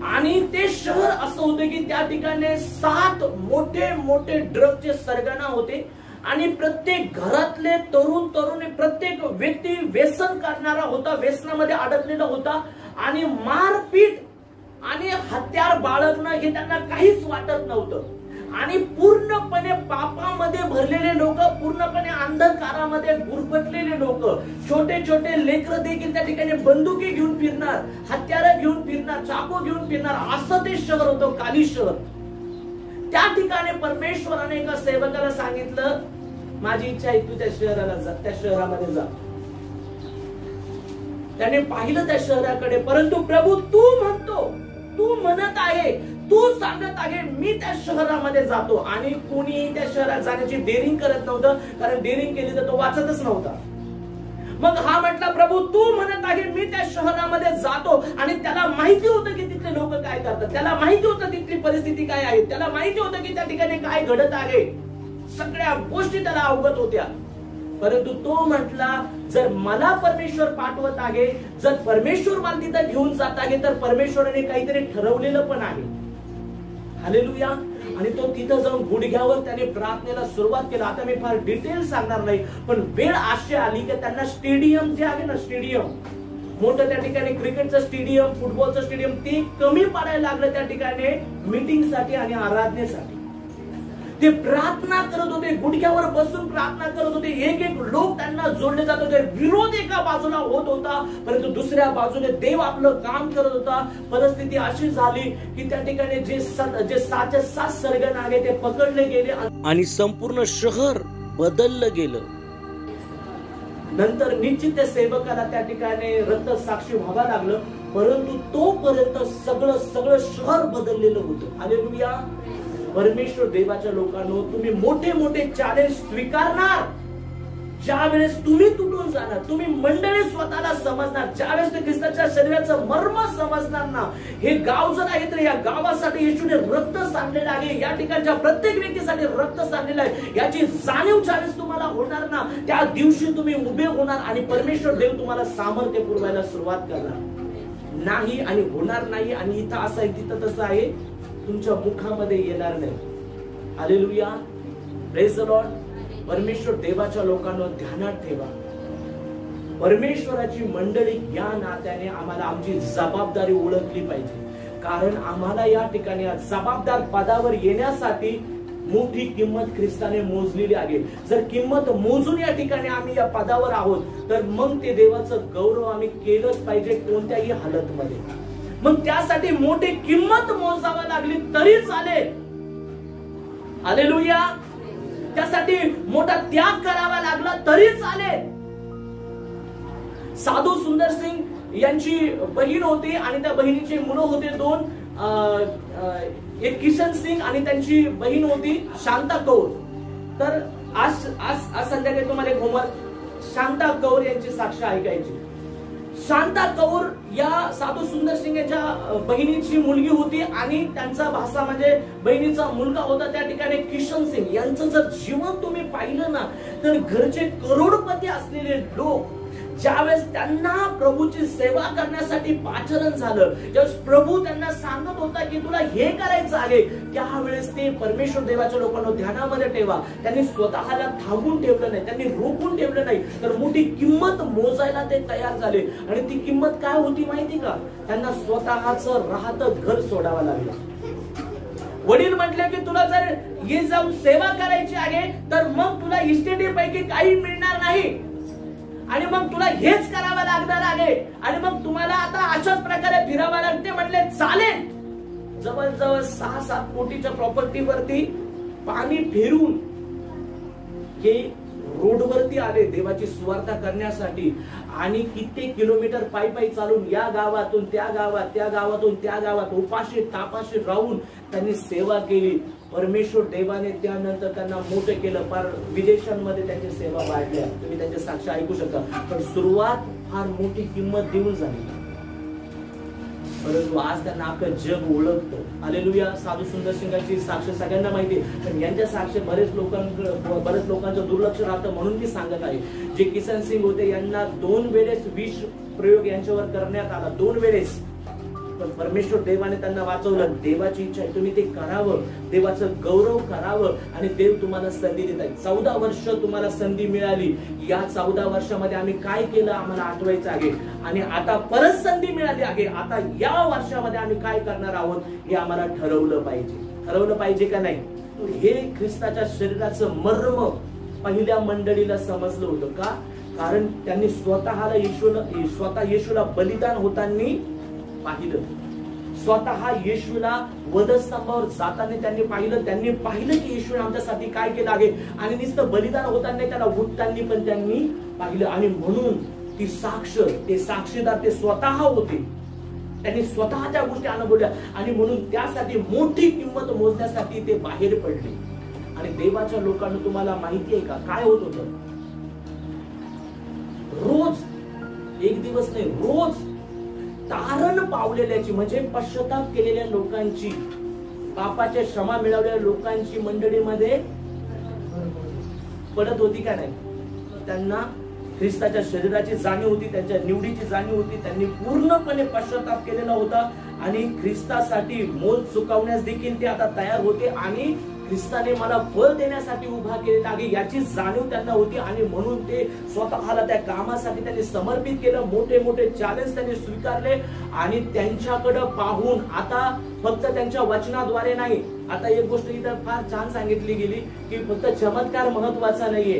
आणि ते शहर असं होतं की त्या ठिकाणी 7 मोठे मोठे ड्रगचे सरगना होते आणि प्रत्येक घरातले तरुण तरुणी, प्रत्येक व्यक्ती व्यसन करणारा होता, व्यसनामध्ये अडकलेला होता आणि मारपीट आणि हत्यार बाळगणं हे त्यांना काहीच वाटत नव्हतं. आणि पूर्णपणे पापामध्ये भरलेले लोक, पूर्णपणे अंधकारामध्ये गुरफटलेले लोक, छोटे छोटे लेकरं देखील त्या ठिकाणी बंदुकी घेऊन फिरणार, हत्यारं घेऊन फिरणार, चाकू घेऊन फिरणार, असं ते शहर होतं, काली शहर. त्या ठिकाणी परमेश्वराने एका सेवकाला सांगितलं, माझी इच्छा आहे तू त्या शहराला जा, त्या शहरामध्ये जा. त्याने पाहिलं त्या शहराकडे, परंतु प्रभू तू म्हणतो, तू म्हणत आहे, तू सांगत आहे, मी त्या शहरामध्ये जातो. आणि कोणी त्या शहरात जाण्याची डेअरिंग करत नव्हतं, कारण डेअरिंग केली तर तो वाचतच नव्हता. मग हा म्हटला, प्रभू तू म्हणत आहे मी त्या शहरामध्ये जातो. आणि त्याला माहिती होतं की तिथले लोक काय करतात, त्याला माहिती होतं तिथली परिस्थिती काय आहे, त्याला माहिती होतं की त्या ठिकाणी काय घडत आहे, सगळ्या गोष्टी त्याला अवगत होत्या. परंतु तो म्हटला, जर मला परमेश्वर पाठवत आहे, जर परमेश्वर मला तिथं घेऊन जात आहे, तर परमेश्वराने काहीतरी ठरवलेलं पण आहे. हालेलुया. आणि तो तिथं जाऊन गुडघ्यावर त्याने प्रार्थनेला सुरुवात केला. आता मी फार डिटेल सांगणार नाही, पण वेळ अशी आली की त्यांना स्टेडियम जे आहे ना, स्टेडियम मोठं, त्या ठिकाणी क्रिकेटचं स्टेडियम, फुटबॉलचं स्टेडियम, ते कमी पडायला लागलं त्या ठिकाणी मीटिंगसाठी आणि आराधनेसाठी. ते प्रार्थना करत होते, गुडघ्यावर बसून प्रार्थना करत होते. एक एक लोक त्यांना जोडले जात होते. विरोध एका बाजूला होत होता, परंतु दुसऱ्या बाजूने देव आपलं काम करत होता. परिस्थिती अशी झाली की त्या ठिकाणी जे 7 सरगण आहे ते पकडले गेले आणि संपूर्ण शहर बदललं गेलं. नंतर निश्चित त्या सेवकाला त्या ठिकाणी रक्तसाक्षी व्हावं लागलं, परंतु तोपर्यंत सगळं शहर बदललेलं होतं. हालेलुया. परमेश्वर देवाच्या लोकांनो, तुम्ही मोठे मोठे चॅलेंज स्वीकारणार ज्या वेळेस तुम्ही तुटून जाणार, तुम्ही मंडळी स्वतःला समजणार, ज्यावेळेस ते ख्रिस्ताच्या शरीराचं मर्म समजणार ना, हे गाव जर आहे तर या गावासाठी येशूने रक्त सांडलेलं आहे, या ठिकाणच्या प्रत्येक व्यक्तीसाठी रक्त सांडलेलं आहे, याची जाणीव ज्यावेळेस तुम्हाला होणार ना, त्या दिवशी तुम्ही उभे होणार आणि परमेश्वर देव तुम्हाला सामर्थ्य पुरवायला सुरुवात करणार नाही आणि होणार नाही. आणि इथं असं आहे, तिथं तसं आहे, तुमच्या मुखामध्ये येणार नाही. हालेलुया. Praise the Lord. परमेश्वर देवाच्या लोकांना ध्यानात ठेवा, परमेश्वराची मंडळी या नात्याने आम्हाला आमची जबाबदारी ओळखली पाहिजे. कारण आम्हाला या ठिकाणी जबाबदार पदावर येण्यासाठी मोठी किंमत ख्रिस्ताने मोजलेली आहे. जर किंमत मोजून या ठिकाणी आम्ही या पदावर आहोत, तर मग ते देवाचं गौरव आम्ही केलंच पाहिजे कोणत्याही हालतमध्ये. मग त्यासाठी मोठी किंमत मोजावी लागली तरी चालेल. हालेलुया. त्यासाठी मोठा त्याग करावा लागला तरी चालेल. साधू सुंदर सिंग यांची बहीण होती आणि त्या बहिणीचे मुलं होते 2, एक किशन सिंग आणि त्यांची बहीण होती शांता कौर. तर आज संध्याकाळी तुम्हाला एक होमवर्क, शांता कौर यांची साक्ष ऐकायची. शांता कौर या साधू सुंदर सिंग यांच्या बहिणीची मुलगी होती आणि त्यांचा भासा म्हणजे बहिणीचा मुलगा होता त्या ठिकाणी किशन सिंग. यांचं जर जीवन तुम्ही पाहिलं ना, तर घरचे करोडपती असलेले लोक ज्यावेळेस त्यांना प्रभूची सेवा करण्यासाठी पाचारण झालं, ज्यावेळेस प्रभू त्यांना सांगत होता की तुला हे करायचं आहे, त्यावेळेस ते परमेश्वर देवाच्या लोकांना ध्यानामध्ये ठेवा. त्यांनी स्वतःला थांबून ठेवलं नाही, त्यांनी रोखून ठेवलं नाही, तर मोठी किंमत मोजायला ते तयार झाले. आणि ती किंमत काय होती माहिती का? त्यांना स्वतःचं राहतं घर सोडावं लागलं. वडील म्हटले की तुला जर हे जाऊन सेवा करायची आहे, तर मग तुला इस्टेटीपैकी काही मिळणार नाही आणि मग तुला हेच करावं लागणार आहे आणि मग तुम्हाला आता अशाच प्रकारे फिरावं लागते. म्हटले चालेल. जवळजवळ 6-7 कोटीच्या प्रॉपर्टीवरती पाणी फिरून हे रोडवरती आले देवाची सुवार्ता करण्यासाठी आणि कित्येक किलोमीटर पायी चालून या गावातून त्या गावात, त्या गावातून त्या गावात उपाशी तापाशी राहून त्यांनी सेवा केली. परमेश्वर देवाने त्यानंतर त्यांना मोठं केलं, फार विदेशांमध्ये त्यांची सेवा वाढल्या. तुम्ही त्यांचे साक्ष ऐकू शकता. पण सुरुवात फार मोठी किंमत देऊन झाली, परंतु आज त्यांना अख्खं जग ओळखतं. हालेलुया. साधू सुंदर सिंगाची साक्ष सगळ्यांना माहिती, पण यांच्या साक्ष बरेच लोकांचं दुर्लक्ष राहतं म्हणून मी सांगत आहे. जे किसन सिंग होते यांना 2 वेळेस विष प्रयोग यांच्यावर करण्यात आला, 2 वेळेस, पण परमेश्वर देवाने त्यांना वाचवलं. देवाची इच्छा आहे तुम्ही ते करावं, देवाचं गौरव करावं आणि देव तुम्हाला संधी देत आहे. 14 वर्ष तुम्हाला संधी मिळाली. या 14 वर्षामध्ये आम्ही काय केलं आम्हाला आठवायचं आहे आणि आता परत संधी मिळाली आहे. आता या वर्षामध्ये आम्ही काय करणार आहोत हे आम्हाला ठरवलं पाहिजे का नाही. हे ख्रिस्ताच्या शरीराचं मर्म पहिल्या मंडळीला समजलं होतं. का? कारण त्यांनी स्वतः येशूला बलिदान होताना पाहिलं. स्वतः येशूला वधस्तंभावर जाताना त्यांनी पाहिलं की येशूने आमच्यासाठी काय केलं आहे आणि नुसतं बलिदान होताना त्याला उठताना पण त्यांनी पाहिलं. आणि म्हणून ती साक्ष, ते साक्षीदार ते स्वतः होते. त्यांनी स्वतः त्या गोष्टी अनुभवल्या आणि म्हणून त्यासाठी मोठी किंमत मोजण्यासाठी ते बाहेर पडले. आणि देवाच्या लोकांना तुम्हाला माहिती आहे का काय होत होतं? रोज, एक दिवस नाही, रोज तारण पावलेल्याची म्हणजे पश्चाताप केलेल्या लोकांची, पापाच्या क्षमा मिळवलेल्या लोकांची मंडळीमध्ये पडत होती का नाही? त्यांना ख्रिस्ताच्या शरीराची जाणीव होती, त्यांच्या निवडीची जाणीव होती. त्यांनी पूर्णपणे पश्चाताप केलेला होता आणि ख्रिस्तासाठी मोल चुकवण्यास देखील ते आता तयार होते आणि ख्रिस्ताने मला फळ देण्यासाठी उभा केलेला आहे याची जाणीव त्यांना होती. आणि म्हणून ते स्वतःला त्या कामासाठी त्यांनी समर्पित केलं. मोठे मोठे चॅलेंज त्यांनी स्वीकारले आणि त्यांच्याकडे पाहून आता फक्त त्यांच्या वचनाद्वारे नाही, आता एक गोष्ट इथं फार छान सांगितली गेली की फक्त चमत्कार महत्वाचा नाहीये,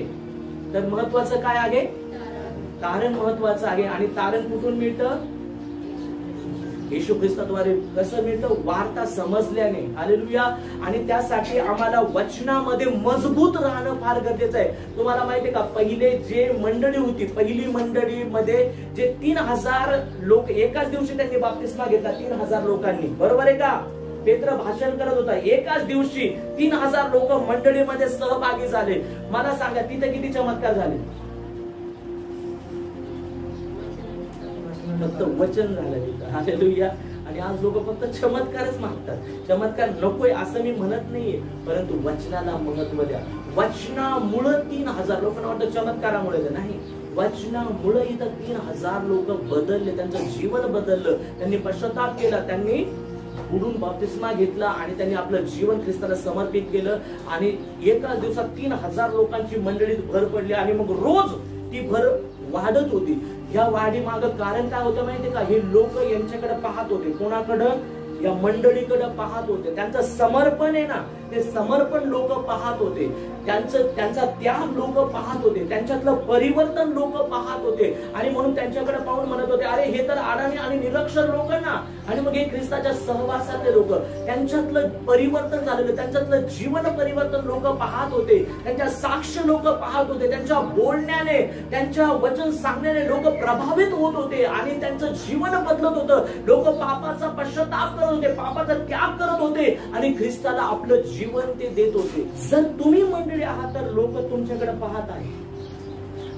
तर महत्वाचं काय आहे? तारण महत्वाचं आहे. आणि तारण कुठून मिळतं? येशू ख्रिस्ताद्वारे. कसं मिळतं? वार्ता समजल्याने. हालेलुया. आणि त्यासाठी आम्हाला वचनामध्ये मजबूत राहणं फार गरजेचं आहे. तुम्हाला माहिती आहे का पहिले जे मंडळी होती, पहिली मंडळीमध्ये जे 3000 लोक एकाच दिवशी त्यांनी बाप्तिस्मा घेतला. 3000 लोकांनी, बरोबर आहे का? पेत्र भाषण करत होता, एकाच दिवशी 3000 लोक मंडळीमध्ये सहभागी झाले. मला सांगा तिथे किती चमत्कार झाले? फक्त वचन झालं तिथं. हालेलुया. आणि आज लोक फक्त चमत्कारच मागतात. चमत्कार नकोय असं मी म्हणत नाहीये, परंतु वचनाला महत्व द्या. वचनामुळे 3000 लोकांना वाटतं चमत्कारामुळे नाही, वचनामुळे इथं 3000 लोक बदलले, त्यांचं जीवन बदललं. त्यांनी पश्चाताप केला, त्यांनी बुडून बाप्तिस्मा घेतला आणि त्यांनी आपलं जीवन ख्रिस्ताला समर्पित केलं. आणि एकाच दिवसात 3000 लोकांची मंडळीत भर पडली आणि मग रोज ती भर वाढत होती. या वाढी मागं कारण काय होतं माहितीये का? हे लोक यांच्याकडे पाहत होते. कोणाकडं? या मंडळीकडे पाहत होते. त्यांचं समर्पण आहे ना, ते समर्पण लोक पाहत होते. त्यांचा त्याग लोक पाहत होते. त्यांच्यातलं परिवर्तन लोक पाहत होते. आणि म्हणून त्यांच्याकडे पाहून म्हणत होते, अरे हे तर अडाणी आणि निरक्षर लोक ना. आणि मग हे ख्रिस्ताच्या सहवासातले लोक, त्यांच्यातलं परिवर्तन झालेलं, त्यांच्यातलं जीवन परिवर्तन लोक पाहत होते. त्यांच्या साक्ष लोक पाहत होते. त्यांच्या बोलण्याने, त्यांच्या वचन सांगण्याने लोक प्रभावित होत होते आणि त्यांचं जीवन बदलत होतं. लोक पापाचा पश्चाताप करत होते, पापाचा त्याग करत होते आणि ख्रिस्ताला आपलं जीवन ते देत होते. जर तुम्ही मंडळी आहात तर लोक तुमच्याकडे पाहत आहेत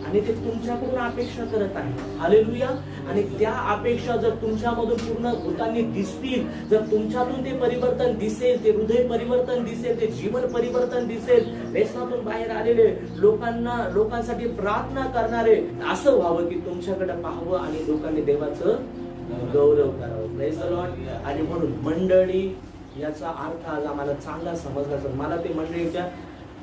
आणि ते तुमच्याकडून अपेक्षा करत आहेत. हालेलुया. आणि त्या अपेक्षा जर तुमच्यामधून पूर्ण होताना दिसतील, जर तुमच्यातून ते परिवर्तन दिसेल, ते हृदय परिवर्तन दिसेल, ते जीवन परिवर्तन दिसेल, व्यसनातून बाहेर आलेले लोकांसाठी प्रार्थना करणारे असं व्हावं की तुमच्याकडे पाहावं आणि लोकांनी देवाचं गौरव करावं. Praise the Lord. आणि म्हणून मंडळी याचा अर्थ आज आम्हाला चांगला समजला. मला ते मंडळीच्या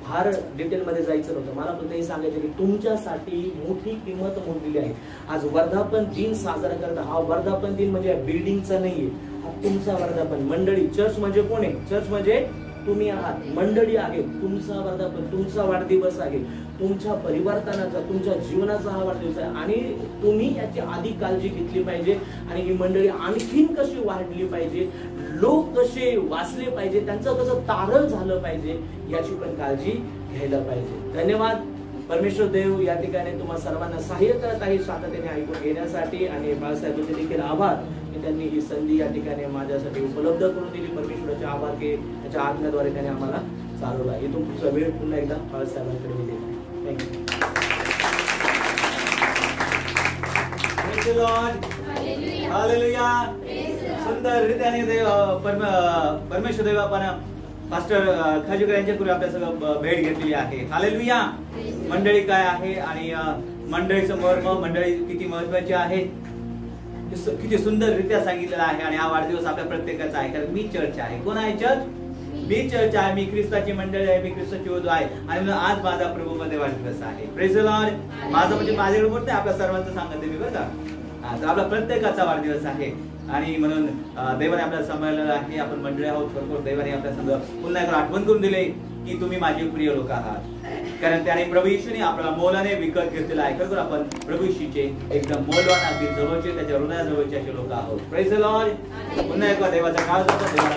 फार डिटेलमध्ये जायचं नव्हतं. मला फक्त हे सांगायचं की तुमच्यासाठी मोठी किंमत मोडलेली आहे. आज वर्धापन दिन साजरा करता. हा वर्धापन दिन म्हणजे बिल्डिंगचा नाहीये, हा तुमचा वर्धापन. मंडळी, चर्च म्हणजे कोण आहे? चर्च म्हणजे तुम्ही आहात, मंडळी आहे. तुमचा वर्धापन, तुमचा वाढदिवस आहे. तुमच्या परिवर्तनाचा, तुमच्या जीवनाचा हा वाढदिवस आहे आणि तुम्ही याची आधी काळजी घेतली पाहिजे. आणि ही मंडळी आणखीन कशी वाढली पाहिजे, लोक कसे वाचले पाहिजे, त्यांचं कसं तारण झालं पाहिजे याची पण काळजी घ्यायला पाहिजे. धन्यवाद. परमेश्वर देव या ठिकाणी तुम्हा सर्वांना सहाय्य करत आहे सातत्याने ऐकून घेण्यासाठी. आणि बाळासाहेबांचे देखील आभार की त्यांनी ही संधी या ठिकाणी माझ्यासाठी उपलब्ध करून दिली. परमेश्वराचे आभार की त्याच्या आज्ञाद्वारे त्याने आम्हाला चालवला. इथून तुमचा वेळ पुन्हा एकदा बाळासाहेबांकडे मी देतो. Thank you Lord. हालेलुया. सुंदर रीत्याने परमेश्वर देव आपण पास्टर खाजूकर यांच्यापूर्वी आपल्या सगळं भेट घेतलेली आहे. हालेलुया. मंडळी काय आहे आणि मंडळीचं मर्म, मंडळी किती महत्वाची आहे किती सुंदररित्या सांगितलेलं आहे. आणि हा वाढदिवस आपल्या प्रत्येकाचा आहे, कारण मी चर्च आहे. कोण आहे चर्च? मी चर्च आहे, मी ख्रिस्ताची मंडळी आहे, मी ख्रिस्ताची वधू आहे. आणि म्हणून आज माझा प्रभूमध्ये वाढदिवस आहे. Praise the Lord. माझा म्हणजे माझ्याकडे बोलत नाही, आपल्या सर्वांचं सांगते मी बरं का. तर आपला प्रत्येकाचा वाढदिवस आहे. आणि म्हणून देवाने आपल्याला सांभाळलेलं आहे. आपण मंडळी आहोत, भरपूर देवाने आपल्या संग पुन्हा एकदा आठवण करून दिले की तुम्ही माझे प्रिय लोक आहात, कारण त्याने प्रभू येशूने आपल्याला मोलाने विकत घेतलेला आहे. खरोखर आपण प्रभू येशूचे एकदम मोलवान, अगदी जवळचे, त्याच्या हृदयाजवळचे असे लोक आहोत. Praise the Lord. पुन्हा एकदा देवाचा काळ जातो. देवाला